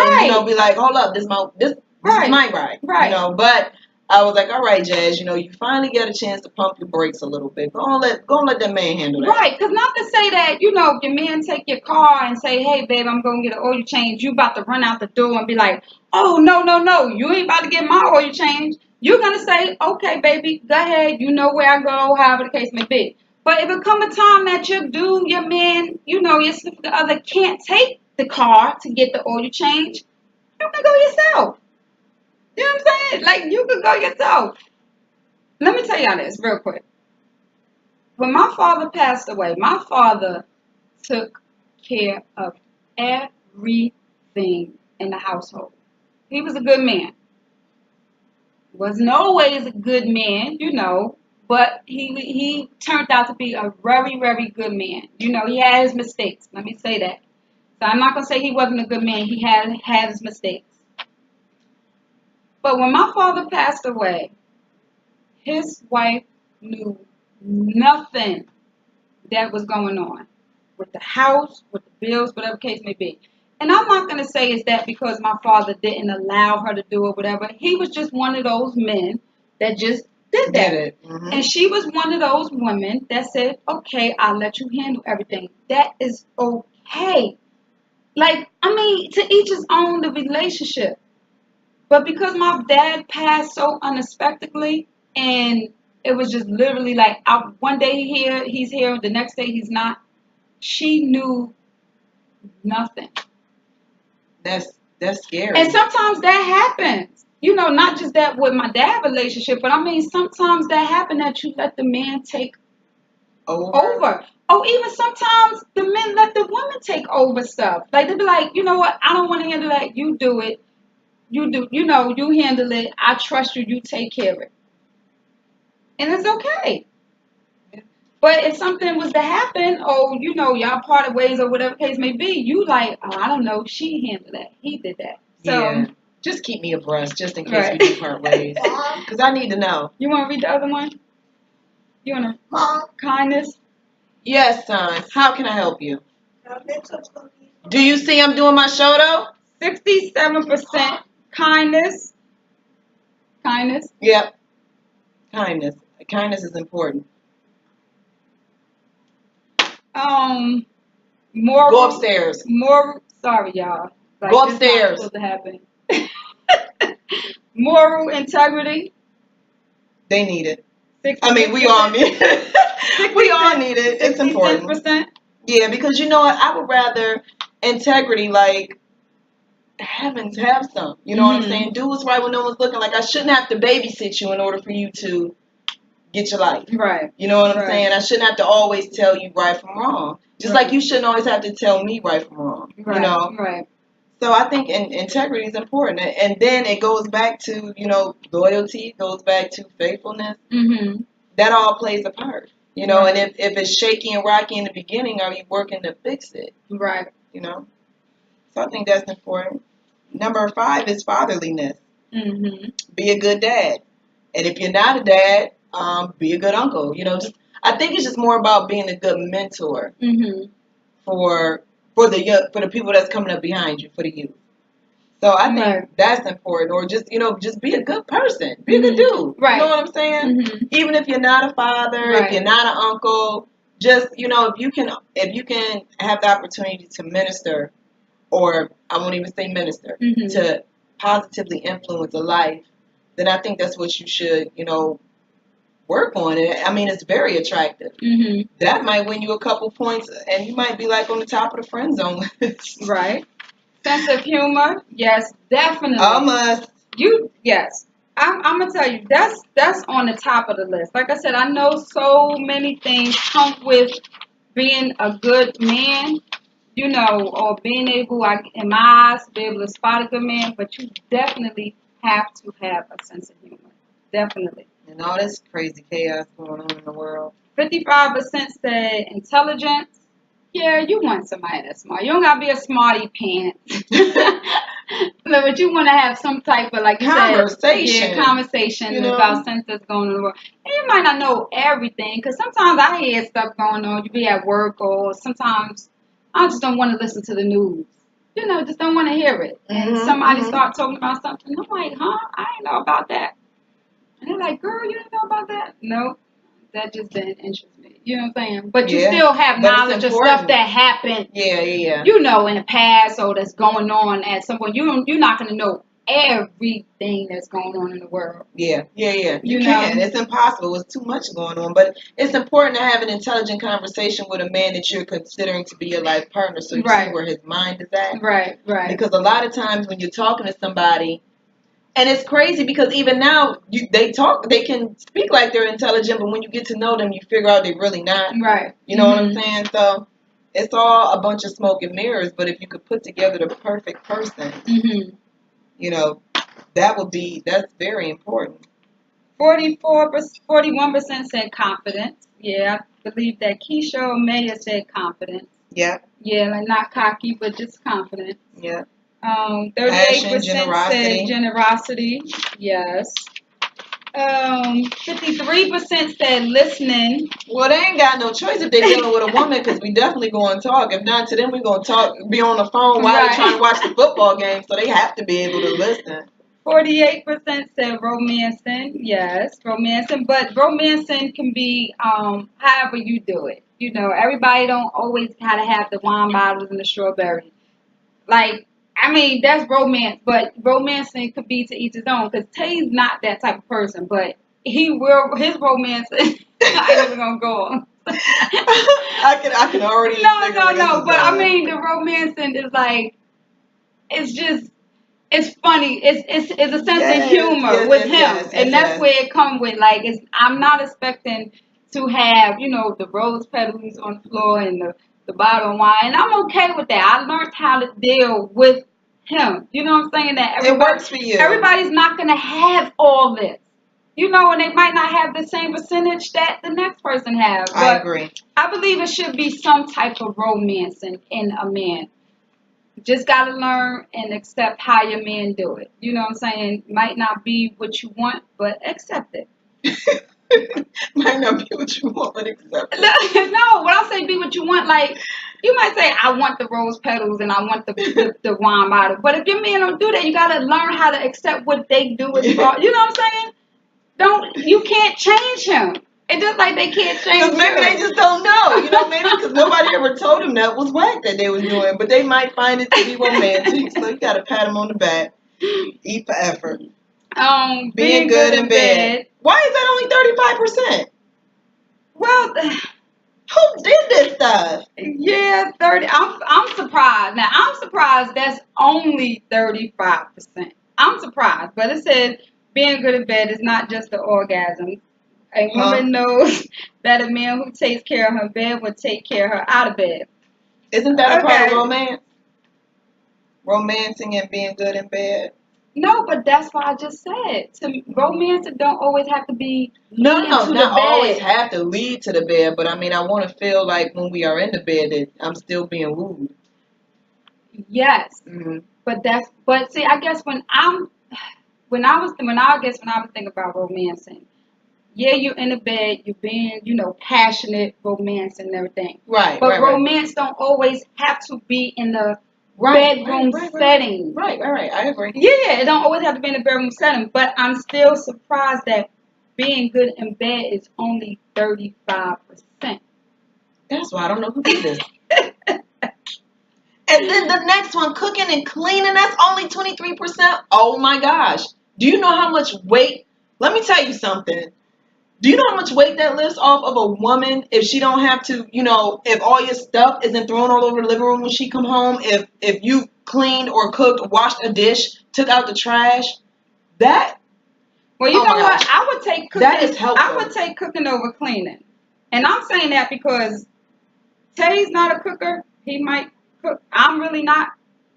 be like, hold up, this is my ride.
Right.
But I was like, all right, Jazz, you finally get a chance to pump your brakes a little bit. Go and let that man handle that.
Right, because not to say that, if your man take your car and say, hey, babe, I'm going to get an oil change, you about to run out the door and be like, oh, no, you ain't about to get my oil change. You're going to say, okay, baby, go ahead, you know where I go, however the case may be. But if it come a time that your man, your significant other can't take the car to get the oil change, you can go yourself. You know what I'm saying? Like, you could go yourself. Let me tell y'all this real quick. When my father passed away, my father took care of everything in the household. He was a good man. Wasn't always a good man, but he turned out to be a very, very good man. He had his mistakes. Let me say that. So I'm not going to say he wasn't a good man. He had his mistakes. But when my father passed away, his wife knew nothing that was going on with the house, with the bills, whatever case may be. And I'm not going to say it's that because my father didn't allow her to do it, whatever. He was just one of those men that just did that.
Mm-hmm.
And she was one of those women that said, okay, I'll let you handle everything. That is okay. To each his own, the relationship. But because my dad passed so unexpectedly, and it was just literally like one day he's here, the next day he's not. She knew nothing.
That's scary.
And sometimes that happens. Not just that with my dad relationship, but sometimes that happens that you let the man take over. Or even sometimes the men let the women take over stuff. Like, they be like, you know what, I don't want to handle that. You do it. You do, you handle it. I trust you. You take care of it. And it's okay. But if something was to happen, or, y'all parted ways or whatever case may be, you like, oh, I don't know, she handled that. He did that. So,
yeah. Just keep me abreast, just in case we do part ways. Because I need to know.
You want to read the other one? You want to?
Mom.
Kindness?
Yes, son. How can I help you? Do you see I'm doing my show, though?
67% kindness. Kindness?
Yep. Kindness. Kindness is important.
Moral.
Go upstairs.
Sorry, y'all.
Go upstairs.
This is not supposed to happen. Moral integrity.
They need it.
66%.
We all need it. We all need it. It's important.
66%.
Yeah, because you know what? I would rather integrity, like, heavens, have some. You know what I'm
Mhm.
saying? Do what's right when no one's looking. Like, I shouldn't have to babysit you in order for you to get your life.
Right.
You know what I'm
Right.
saying? I shouldn't have to always tell you right from wrong. Just
Right.
like you shouldn't always have to tell me right from wrong.
Right.
You know?
Right.
So I think integrity is important. And then it goes back to, loyalty, goes back to faithfulness.
Mhm.
That all plays a part. And
Right.
if it's shaky and rocky in the beginning, are you working to fix it?
Right.
So I think that's important. Number 5 is fatherliness.
Mhm.
Be a good dad. And if you're not a dad, be a good uncle. I think it's just more about being a good mentor
Mhm.
for the people that's coming up behind you, for the youth. So I think
Right.
that's important. Or just be a good person. Be a good
Mhm.
dude.
Right.
You know what I'm saying?
Mhm.
Even if you're not a father, if
Right.
you're not an uncle, just if you can have the opportunity to minister, or I won't even say minister,
Mhm.
to positively influence a life, then I think that's what you should, work on. I mean, it's very attractive.
Mhm.
That might win you a couple points, and you might be like on the top of the friend zone list.
Right. Sense of humor. Yes, definitely.
A must.
Yes. I'm gonna tell you that's on the top of the list. Like I said, I know so many things come with being a good man, or being able, in my eyes, to be able to spot a good man. But you definitely have to have a sense of humor. Definitely.
And all this crazy chaos going on in the world.
55% said intelligence. Yeah, you want somebody that's smart. You don't gotta be a smarty pants. But you want to have some type of, like you
Conversation.
said, conversation about things that's going on in the world. And you might not know everything, because sometimes I hear stuff going on. You be at work, or sometimes I just don't want to listen to the news. Just don't want to hear it. And somebody start talking about something. I'm like, huh? I didn't know about that. And they're like, girl, you didn't know about that? No, that just didn't interest me. You know what I'm saying? But you still have knowledge of stuff that happened.
Yeah.
In the past, or that's going on at some point. You're not going to know everything that's going on in the world.
Yeah. You can. It's impossible. It's too much going on. But it's important to have an intelligent conversation with a man that you're considering to be your life partner, so you see where his mind is at.
Right.
Because a lot of times when you're talking to somebody, and it's crazy because even now they can speak like they're intelligent, but when you get to know them, you figure out they're really not.
Right.
You know what I'm saying? So it's all a bunch of smoke and mirrors. But if you could put together the perfect person, that's very important.
41% said confidence. Yeah, I believe that Keisha Mayer said confidence.
Yeah.
Yeah, like not cocky, but just confident.
Yeah.
38% said generosity. Yes. 53% said listening.
Well, they ain't got no choice if they're dealing with a woman, because we definitely going to talk. If not, to them, we're going to be on the phone while they're trying to watch the football game, so they have to be able to listen.
48% said romancing. Yes, romancing. But romancing can be however you do it. Everybody don't always gotta have the wine bottles and the strawberries. That's romance, but romancing could be to each his own. Because Tay's not that type of person, but his romance. I ain't even gonna go on.
I can already.
No. But the romancing is like, it's funny. It's a sense of humor with him, and that's where it comes with. I'm not expecting to have the rose petals on the floor and the bottle of wine, and I'm okay with that. I learned how to deal with him. You know what I'm saying? That
it works for you.
Everybody's not gonna have all this. And they might not have the same percentage that the next person has.
I agree.
I believe it should be some type of romance in a man. Just got to learn and accept how your man do it. You know what I'm saying? Might not be what you want, but accept it.
Might not be what you want, but accept it.
No, when I say be what you want, you might say, I want the rose petals and I want the wine bottle. But if your man don't do that, you got to learn how to accept what they do as well. You know what I'm saying? You can't change him. It's just like they can't change.
Because maybe they just don't know. Maybe because nobody ever told them that was whack that they was doing. But they might find it to be romantic. So you got to pat them on the back. E for effort. Being good in bed. Why is that only 35%?
Well,
who did this stuff.
Yeah, 30. I'm surprised. Now I'm surprised that's only 35%. I'm surprised, but it said being good in bed is not just the orgasm. A
Huh?
woman knows that a man who takes care of her bed will take care of her out of bed.
Isn't that a part of
Okay.
romance? Romancing and being good in bed?
No, but that's what I just said. To romance, it don't always have to be
No,
leading
no,
to
not
the
always
bed.
have to lead to the bed, but I mean, I want to feel like when we are in the bed that I'm still being wooed.
Yes,
Mm-hmm.
but see, I guess when I was thinking about romancing, yeah, you're in the bed, you're being, passionate, romance and everything.
Right,
But
right, right.
romance don't always have to be in the
Right,
bedroom
right.
setting.
Right. I agree.
Yeah, it don't always have to be in the bedroom setting. But I'm still surprised that being good in bed is only 35%.
That's why I don't know who did this. And then the next one, cooking and cleaning, that's only 23%. Oh my gosh. Do you know how much weight? Let me tell you something. Do you know how much weight that lifts off of a woman if she don't have to, if all your stuff isn't thrown all over the living room when she come home, if you cleaned or cooked, washed a dish, took out the trash, that,
Well, you
oh
know
my
what?
gosh,
I would take cooking.
that is
I would
helpful.
take cooking over cleaning, and I'm saying that because Tay's not a cooker. He might cook. I'm really not,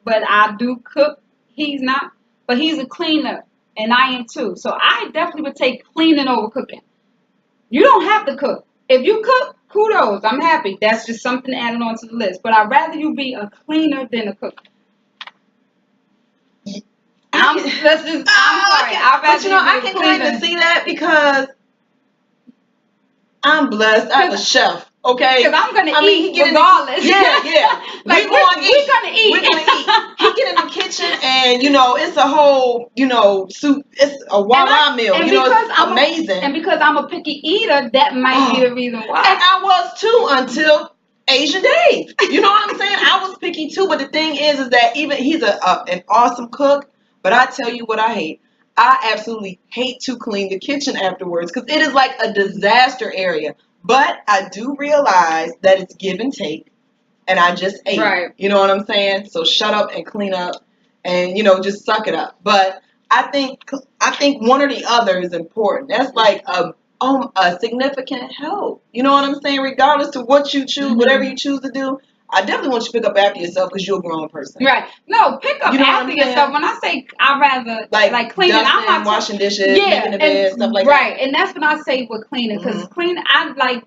but I do cook. He's not, but he's a cleaner, and I am too. So I definitely would take cleaning over cooking. You don't have to cook. If you cook, kudos. I'm happy. That's just something added on to the list. But I'd rather you be a cleaner than a cook. I'm sorry. I'd
But
rather you
I
be a
can kind of
cleaner.
see that because I'm blessed. I have a chef. Okay,
Because I'm gonna
I mean,
eat regardless.
Yeah.
Like
We're gonna eat.
we're gonna eat.
We're gonna eat. He get in the kitchen and it's a whole soup. It's a Wawa meal. It's amazing.
And because I'm a picky eater, that might be
Oh,
the reason
and
why.
I was too until Asian Dave. You know what I'm saying? I was picky too, but the thing is that even he's an awesome cook. But I tell you what I hate. I absolutely hate to clean the kitchen afterwards because it is like a disaster area. But I do realize that it's give and take, and I just ate.
Right.
You know what I'm saying? So shut up and clean up, and just suck it up. But I think one or the other is important. That's like a significant help. You know what I'm saying? Regardless to what you choose, whatever you choose to do, I definitely want you to pick up after yourself because you're a grown person.
Right. No, pick up
You know what
after
I'm
yourself.
saying?
When I say I rather like cleaning, I'm
dusting,
not
washing dishes,
yeah,
making the bed, stuff like
right. And that's when I say with cleaning,
that.
because cleaning, I like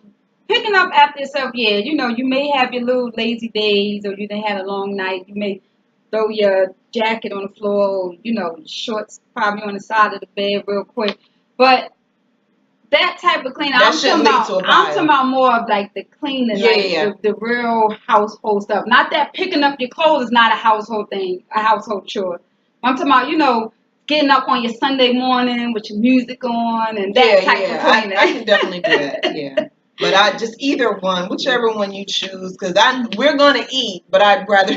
picking up after yourself. Yeah, you may have your little lazy days, or you may had a long night. You may throw your jacket on the floor, or shorts probably on the side of the bed real quick. But that type of cleaning,
That shouldn't lead to a
I'm
pile.
talking about more of like the cleaning,
Yeah.
The real household stuff. Not that picking up your clothes is not a household thing, a household chore. I'm talking about, getting up on your Sunday morning with your music on and that type of cleaning.
I can definitely do that. Yeah. But I just either one, whichever one you choose, because we're gonna eat, but I'd rather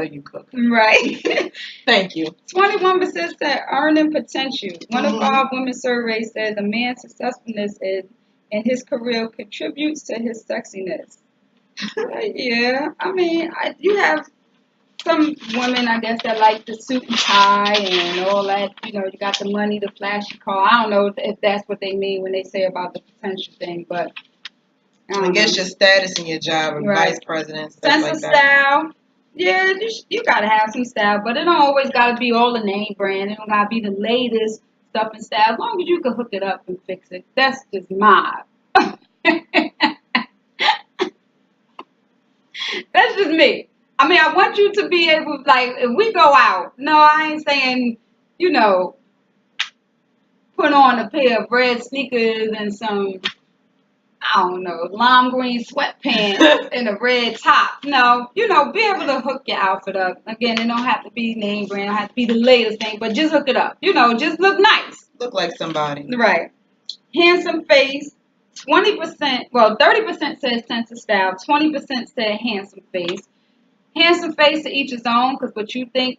you cook.
Right.
Thank you.
21% said earning potential. One of
Mhm.
our women surveys says a man's successfulness in his career contributes to his sexiness. Yeah, I mean, you have some women, I guess, that like the suit and tie and all that. You got the money, the flashy car. I don't know if that's what they mean when they say about the potential thing, but
I guess your status in your job, or
Right.
vice president, stuff
sense
like
of
that.
style. Yeah, you gotta have some style, but it don't always gotta be all the name brand. It don't gotta be the latest stuff and style. As long as you can hook it up and fix it, that's just my. That's just me. I mean, I want you to be able, like, if we go out. No, I ain't saying, put on a pair of red sneakers and some, I don't know, lime green sweatpants and a red top. No, be able to hook your outfit up. Again, it don't have to be name brand, it don't have to be the latest thing, but just hook it up. Just look nice.
Look like somebody.
Right. Handsome face. 20%, well, 30% said sense of style. 20% said handsome face. Handsome face to each his own, because what you think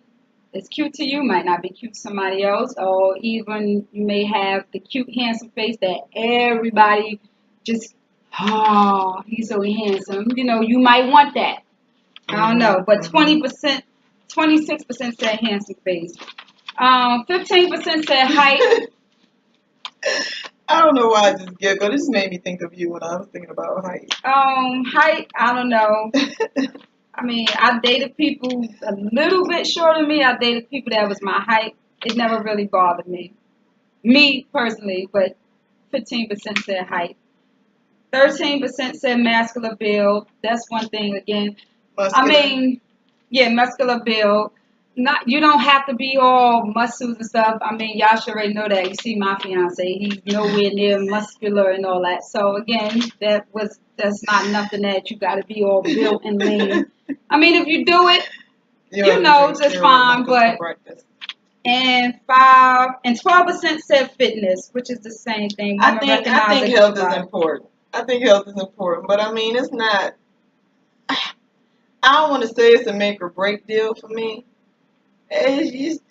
is cute to you might not be cute to somebody else, or even you may have the cute, handsome face that everybody just oh, he's so handsome. You know, you might want that. I don't know, but 20%, 26% said handsome face. 15% said height.
I don't know why I just giggled. This made me think of you when I was thinking about height.
Height, I don't know. I mean, I dated people a little bit shorter than me. I dated people that was my height. It never really bothered me. Me personally, but 15% said height. 13% said muscular build. That's one thing again.
Muscular.
I mean, yeah, muscular build. Not you don't have to be all muscles and stuff. I mean, y'all should already know that. You see my fiance, he's nowhere near muscular and all that. So again, that's not nothing that you got to be all built and lean. I mean, if you do it, you know, just fine. But and 12% said fitness, which is the same thing.
I think health is important. I think health is important, but I mean, it's not. I don't want to say it's a make or break deal for me. It's just,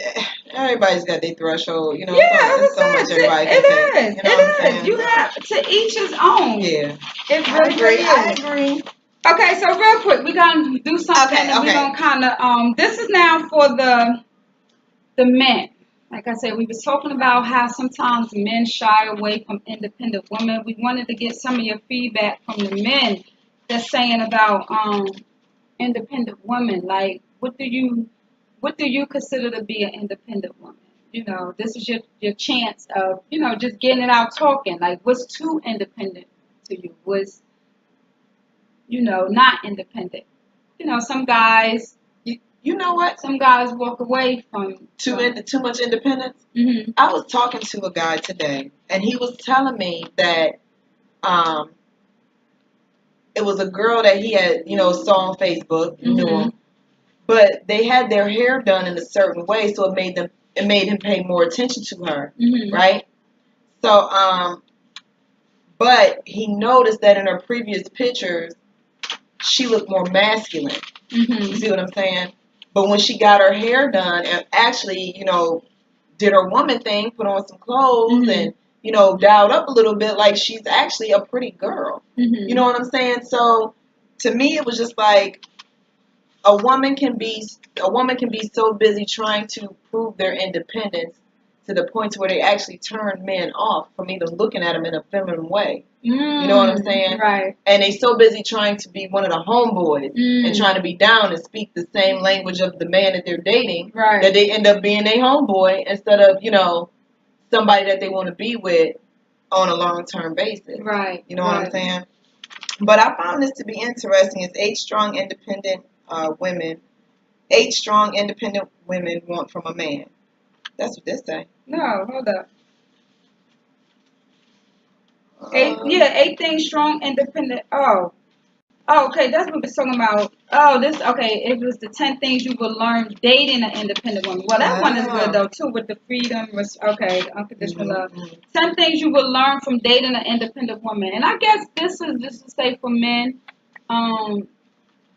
everybody's got their threshold, you know.
Yeah,
so much everybody can take. You know
it is. You have to each his own.
Yeah,
it really
I agree.
Okay, so real quick, we're gonna do something, and we're gonna kind of This is now for the men. Like I said, we was talking about how sometimes men shy away from independent women. We wanted to get some of your feedback from the men that's saying about independent women. Like, what do you consider to be an independent woman? You know, this is your chance of, you know, just getting it out talking. Like, what's too independent to you? What's, you know, not independent? You know, some guys,
you know what?
Some guys walk away from
too much independence.
Mm-hmm.
I was talking to a guy today, and he was telling me that it was a girl that he had, you know, saw on Facebook,
Mm-hmm.
knew him, but they had their hair done in a certain way, so it made him pay more attention to her,
Mm-hmm.
right? So, but he noticed that in her previous pictures, she looked more masculine.
Mm-hmm.
You see what I'm saying? But when she got her hair done and actually, you know, did her woman thing, put on some clothes
Mm-hmm.
and, you know, dialed up a little bit, like she's actually a pretty girl.
Mm-hmm.
You know what I'm saying? So to me, it was just like a woman can be so busy trying to prove their independence to the point to where they actually turn men off from even looking at them in a feminine way. You know what I'm saying?
Right.
And they so busy trying to be one of the homeboys and trying to be down and speak the same language of the man that they're dating,
right,
that they end up being a homeboy instead of, you know, somebody that they want to be with on a long-term basis.
Right.
You know what I'm saying? But I found this to be interesting. It's 8 strong independent women. 8 strong independent women want from a man. That's what this say.
No, hold up. 8 things strong, independent. Oh, okay, that's what we're talking about. Okay, it was the 10 things you will learn dating an independent woman. Well, that one is good though too, with the freedom. Okay, unconditional love. 10 things you will learn from dating an independent woman, and I guess this is just to say for men.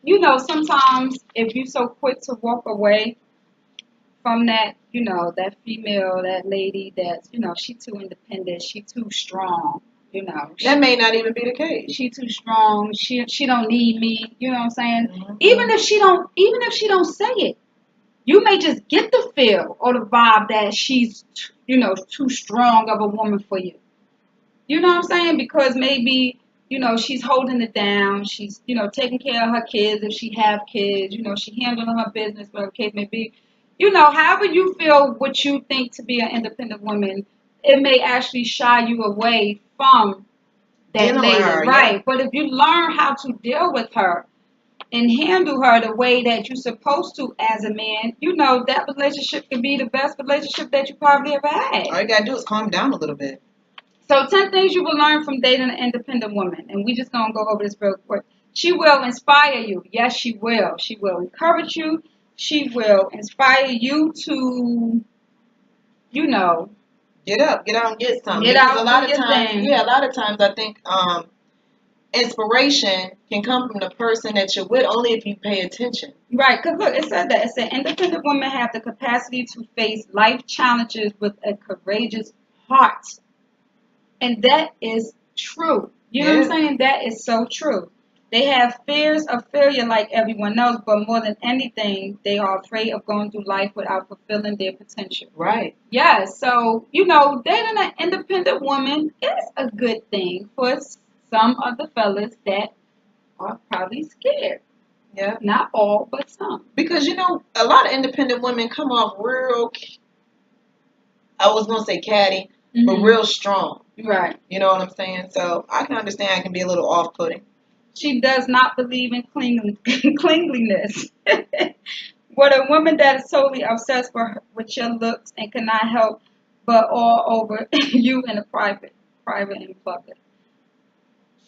You know, sometimes if you're so quick to walk away from that, you know, that female, that lady that's, you know, she too independent, she too strong, you know.
That may not even be the case.
She too strong, she don't need me, you know what I'm saying? Mm-hmm. Even if she don't say it, you may just get the feel or the vibe that she's, you know, too strong of a woman for you. You know what I'm saying? Because maybe, you know, she's holding it down. She's, you know, taking care of her kids if she have kids. You know, she handling her business, whatever the case may be. You know, however you feel what you think to be an independent woman, it may actually shy you away from that lady. Right. Yeah. But if you learn how to deal with her and handle her the way that you're supposed to as a man, you know, that relationship can be the best relationship that you probably ever had.
All you got to do is calm down a little bit.
So 10 things you will learn from dating an independent woman. And we just going to go over this real quick. She will inspire you. Yes, she will. She will encourage you. She will inspire you to, you know.
Get up, get out and get something.
Get out
a lot of times I think inspiration can come from the person that you're with only if you pay attention.
Right, because look, it said that. It said independent women have the capacity to face life challenges with a courageous heart. And that is true. You know what I'm saying? That is so true. They have fears of failure like everyone else, but more than anything, they are afraid of going through life without fulfilling their potential.
Right.
Yeah, so, dating an independent woman is a good thing for some of the fellas that are probably scared.
Yeah.
Not all, but some.
Because, a lot of independent women come off real, I was going to say catty, but real strong.
Right.
You know what I'm saying? So I can understand it can be a little off-putting.
She does not believe in cleanliness. What a woman that is totally obsessed with your looks and cannot help but all over you in a private and public.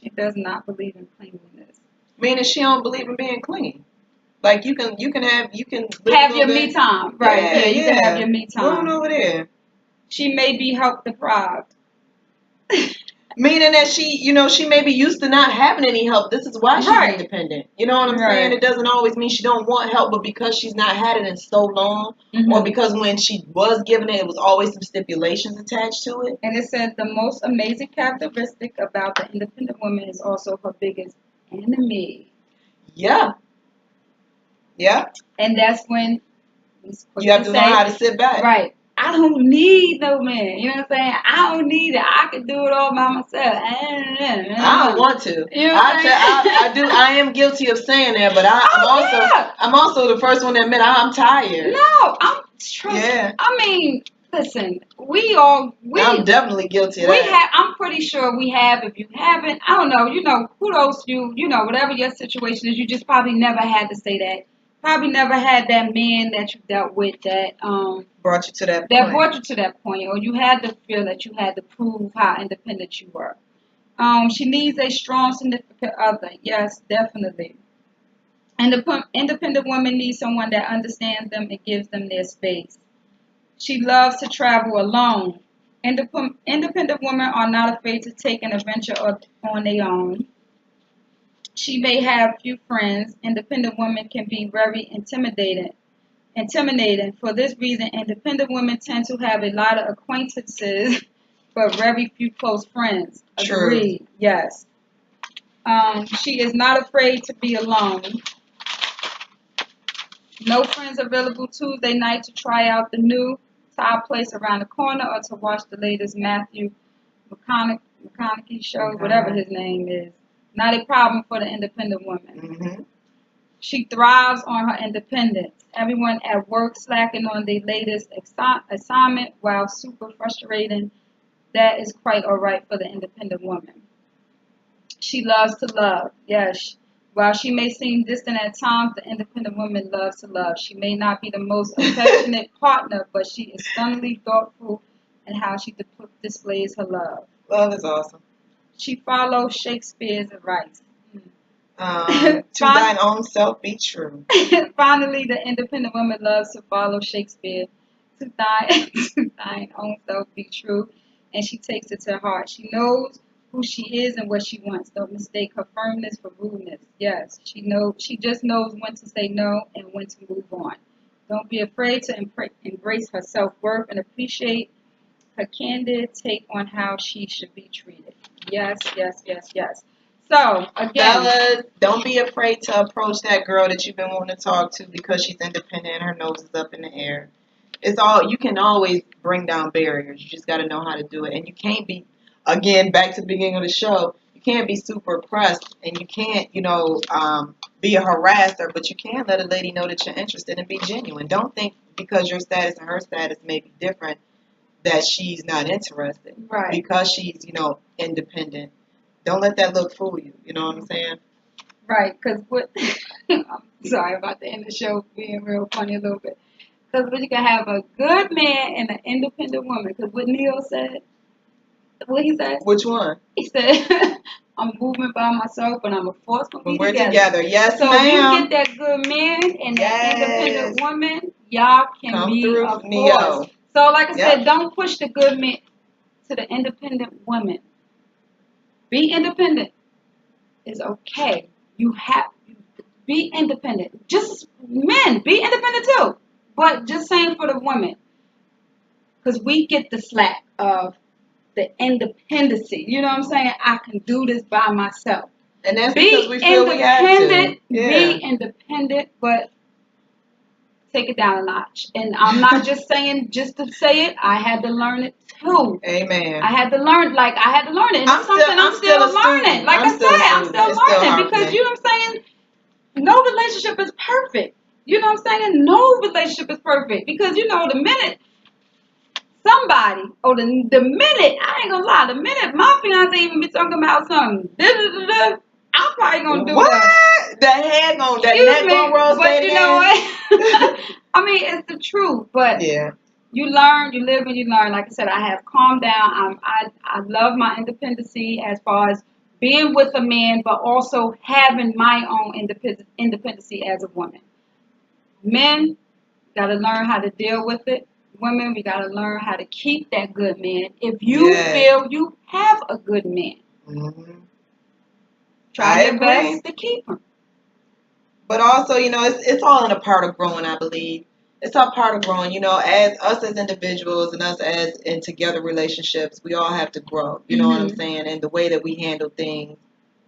She does not believe in cleanliness.
Meaning she don't believe in being clean. Like you can have
your me time, right? Yeah, you can have your me time.
Going over there.
She may be help deprived.
Meaning that she may be used to not having any help. This is why she's independent. You know what I'm saying? It doesn't always mean she don't want help, but because she's not had it in so long, or because when she was given it, it was always some stipulations attached to it.
And it said the most amazing characteristic about the independent woman is also her biggest enemy.
Yeah. Yeah.
And that's when
you have to learn how to sit back.
Right. I don't need no man. You know what I'm saying? I don't need it. I can do it all by myself.
I don't want to.
You know what
I do. I am guilty of saying that, but I'm also the first one to admit I'm tired.
No, I mean, listen, I'm
definitely guilty of that.
I'm pretty sure we have. If you haven't, I don't know. Kudos you. Whatever your situation is, you just probably never had to say that. Probably never had that man that you dealt with that
brought you to that point.
That brought you to that point, or you had to feel that you had to prove how independent you were. She needs a strong, significant other. Yes, definitely. And the independent woman needs someone that understands them and gives them their space. She loves to travel alone. Independent women are not afraid to take an adventure on their own. She may have few friends. Independent women can be very intimidating. For this reason, independent women tend to have a lot of acquaintances, but very few close friends. Agreed.
True.
Yes. She is not afraid to be alone. No friends available Tuesday night to try out the new Thai place around the corner or to watch the latest Matthew McConaughey show, whatever his name is. Not a problem for the independent woman.
Mm-hmm.
She thrives on her independence. Everyone at work slacking on their latest assignment while super frustrating. That is quite all right for the independent woman. She loves to love. Yes. While she may seem distant at times, the independent woman loves to love. She may not be the most affectionate partner, but she is stunningly thoughtful in how she displays her love.
Love is awesome.
She follows Shakespeare's advice.
To thine own self be true.
Finally, the independent woman loves to follow Shakespeare. To thine own self be true. And she takes it to heart. She knows who she is and what she wants. Don't mistake her firmness for rudeness. Yes, she just knows when to say no and when to move on. Don't be afraid to embrace her self-worth and appreciate her candid take on how she should be treated. Yes, yes, yes, yes. So, again,
fellas, don't be afraid to approach that girl that you've been wanting to talk to because she's independent and her nose is up in the air. You can always bring down barriers. You just got to know how to do it. And you can't be, again, back to the beginning of the show, you can't be super pressed and you can't, be a harasser, but you can let a lady know that you're interested and be genuine. Don't think because your status and her status may be different that she's not interested.
Right.
Because she's, independent. Don't let that look fool you. You know what I'm saying?
Right, because I'm sorry about the end of the show being real funny a little bit. Because you can have a good man and an independent woman. Because what Neil said, what he said?
Which one?
He said, I'm moving by myself, but I'm a force to be together.
We're together. Yes,
so
ma'am.
So you get that good man and that independent woman, y'all can
come
be
through,
a force.
Neo.
So like I said, don't push the good man to the independent woman. Be independent. It's okay. You have to be independent. Just men, be independent too. But just saying for the women. Because we get the slack of the independency. You know what I'm saying? I can do this by myself.
And that's
Be
because we feel we have to.
independent.
Yeah.
Be independent, but take it down a notch. And I'm not just saying just to say it. I had to learn it too.
Amen.
I had to learn it. And
I'm
it's something I'm still
a student.
learning. Like
I'm
I
still a
said, I'm
student.
still
It's still
learning
hard for
because
me.
you know what I'm saying? No relationship is perfect. You know what I'm saying? No relationship is perfect because you know the minute somebody, or the minute, I ain't gonna lie, the minute my fiance even be talking about something, I'm probably gonna do
What?
that.
The head gonna, that
Excuse
neck
me,
gonna roll,
but
say
you
it
know
again.
what? I mean, it's the truth. But
Yeah.
you learn, you live, and you learn. Like I said, I have calmed down. I love my independency as far as being with a man, but also having my own independency as a woman. Men got to learn how to deal with it. Women, we got to learn how to keep that good man. If you
Yes.
feel you have a good man,
Mm-hmm.
try
I
your
agree.
best to keep him.
But also, you know, it's all in a part of growing, I believe. It's all part of growing, you know, as us as individuals and us as in together relationships, we all have to grow. You know what I'm saying? And the way that we handle things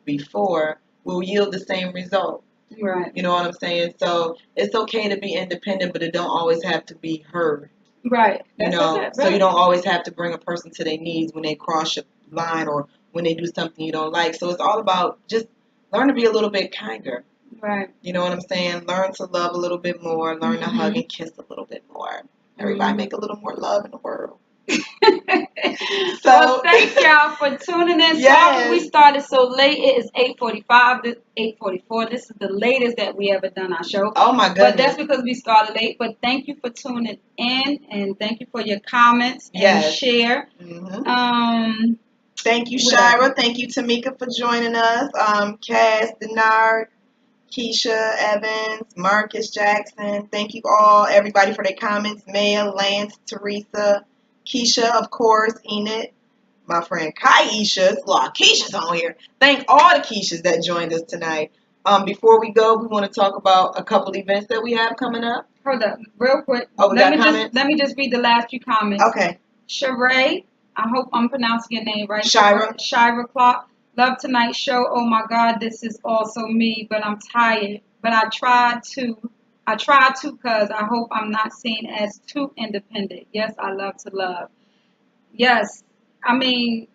before will yield the same result.
Right.
You know what I'm saying? So it's okay to be independent, but it don't always have to be heard.
Right.
You
That's
know,
it.
so you don't always have to bring a person to their knees when they cross your line or when they do something you don't like. So it's all about just learn to be a little bit kinder.
Right.
You know what I'm saying? Learn to love a little bit more. Learn to hug and kiss a little bit more. Everybody make a little more love in the world.
Well, thank y'all for tuning in.
Yes.
Sorry we started so late. It is 8:45. This 8:44. This is the latest that we ever done our show.
Oh my goodness.
But that's because we started late. But thank you for tuning in, and thank you for your comments and
Yes.
share.
Mm-hmm. Thank you, Shira. Thank you, Tamika, for joining us. Cass, Denard, Keisha, Evans, Marcus Jackson. Thank you all, everybody, for their comments. Maya, Lance, Teresa, Keisha, of course, Enid, my friend Kaisha. There's a lot of Keishas on here. Thank all the Keishas that joined us tonight. Before we go, we want to talk about a couple events that we have coming up.
Hold up, real quick.
Oh, we got comments?
Let me just read the last few comments.
Okay.
Sheree, I hope I'm pronouncing your name right.
Shira.
Shira Clark. Love tonight's show. Oh my God, this is also me, but I'm tired. But I try to because I hope I'm not seen as too independent. Yes, I love to love. Yes, I mean,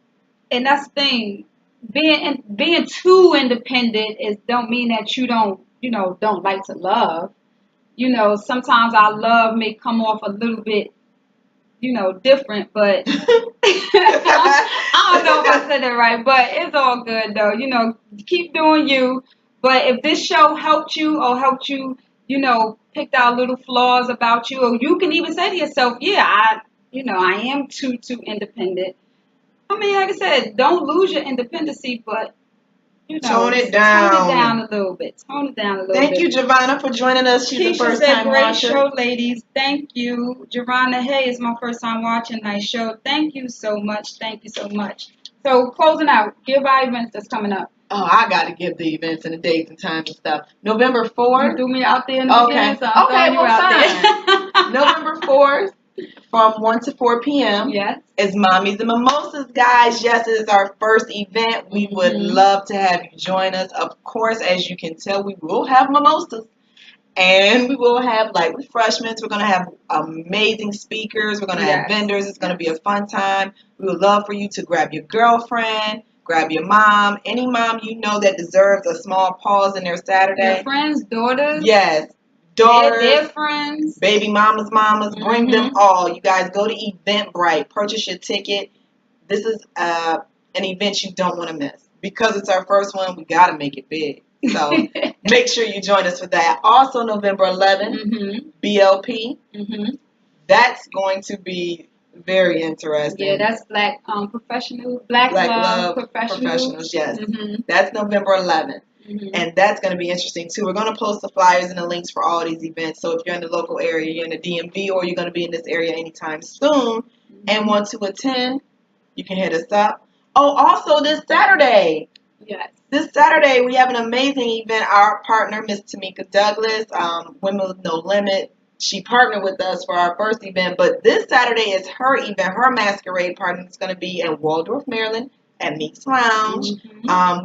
and that's the thing. Being too independent is don't mean that you don't like to love. You know, sometimes our love may come off a little bit, different, but I don't know if I said it right, but it's all good though. You know, keep doing you. But if this show helped you or picked out little flaws about you, or you can even say to yourself, yeah, I am too independent. I mean, like I said, don't lose your independency, but
tone it down.
Tone it down a little bit.
Thank you, Giovanna, for joining us. She's
Keisha
the first
said,
time
great
watcher.
show, ladies. Thank you. Giovanna, hey, it's my first time watching. Nice show. Thank you so much. Thank you so much. So, closing out, give our events that's coming up.
Oh, I got to give the events and the dates and times and stuff. November 4th.
You threw me out there in the beginning, so I'm throwing you out there.
November 4th. From 1 to 4 p.m.
Yes.
It's Mommies and Mimosas, guys. Yes, it is our first event. We would love to have you join us. Of course, as you can tell, we will have mimosas. And we will have light refreshments. We're going to have amazing speakers. We're going to have vendors. It's going to be a fun time. We would love for you to grab your girlfriend, grab your mom, any mom you know that deserves a small pause in their Saturday.
Your friends, daughters.
Yes. Daughters,
their friends,
baby mamas, bring them all. You guys go to Eventbrite, purchase your ticket. This is an event you don't want to miss. Because it's our first one, we got to make it big. So make sure you join us for that. Also, November 11th, BLP. That's going to be very interesting.
Yeah, that's Black Love Professionals.
Yes, that's November 11th. And that's going to be interesting too. We're going to post the flyers and the links for all these events. So if you're in the local area, you're in the DMV, or you're going to be in this area anytime soon and want to attend, you can hit us up. Oh, also this Saturday.
Yes.
This Saturday, we have an amazing event. Our partner, Miss Tamika Douglas, Women with No Limit, She partnered with us for our first event, but this Saturday is her event. Her masquerade party is going to be in Waldorf, Maryland at Meeks Lounge.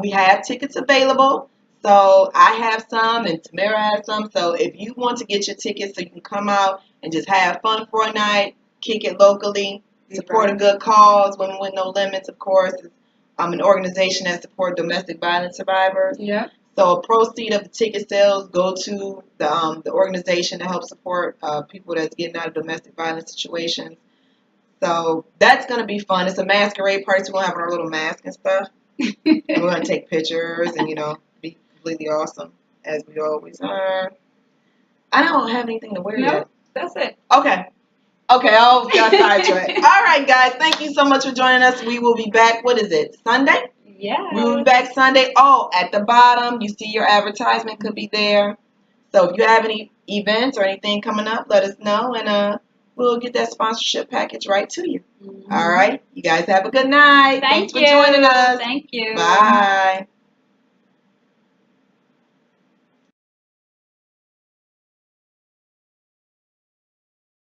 We have tickets available. So I have some and Tamara has some. So if you want to get your tickets so you can come out and just have fun for a night, kick it locally, support a good cause, Women with No Limits, of course, is an organization that supports domestic violence survivors.
Yeah.
So a proceed of the ticket sales go to the organization to help support people that's getting out of domestic violence situations. So that's going to be fun. It's a masquerade party, so we're going to have our little mask and stuff. And we're going to take pictures and, be completely awesome, as we always are. I don't have anything to wear yet.
That's it.
Okay, I almost got sidetracked. All right, guys, thank you so much for joining us. We will be back, what is it, Sunday?
Yeah.
We will be back Sunday. Oh, at the bottom, you see your advertisement could be there. So if you have any events or anything coming up, let us know, and we'll get that sponsorship package right to you. All right. You guys have a good night. Thanks for joining us.
Thank you.
Bye.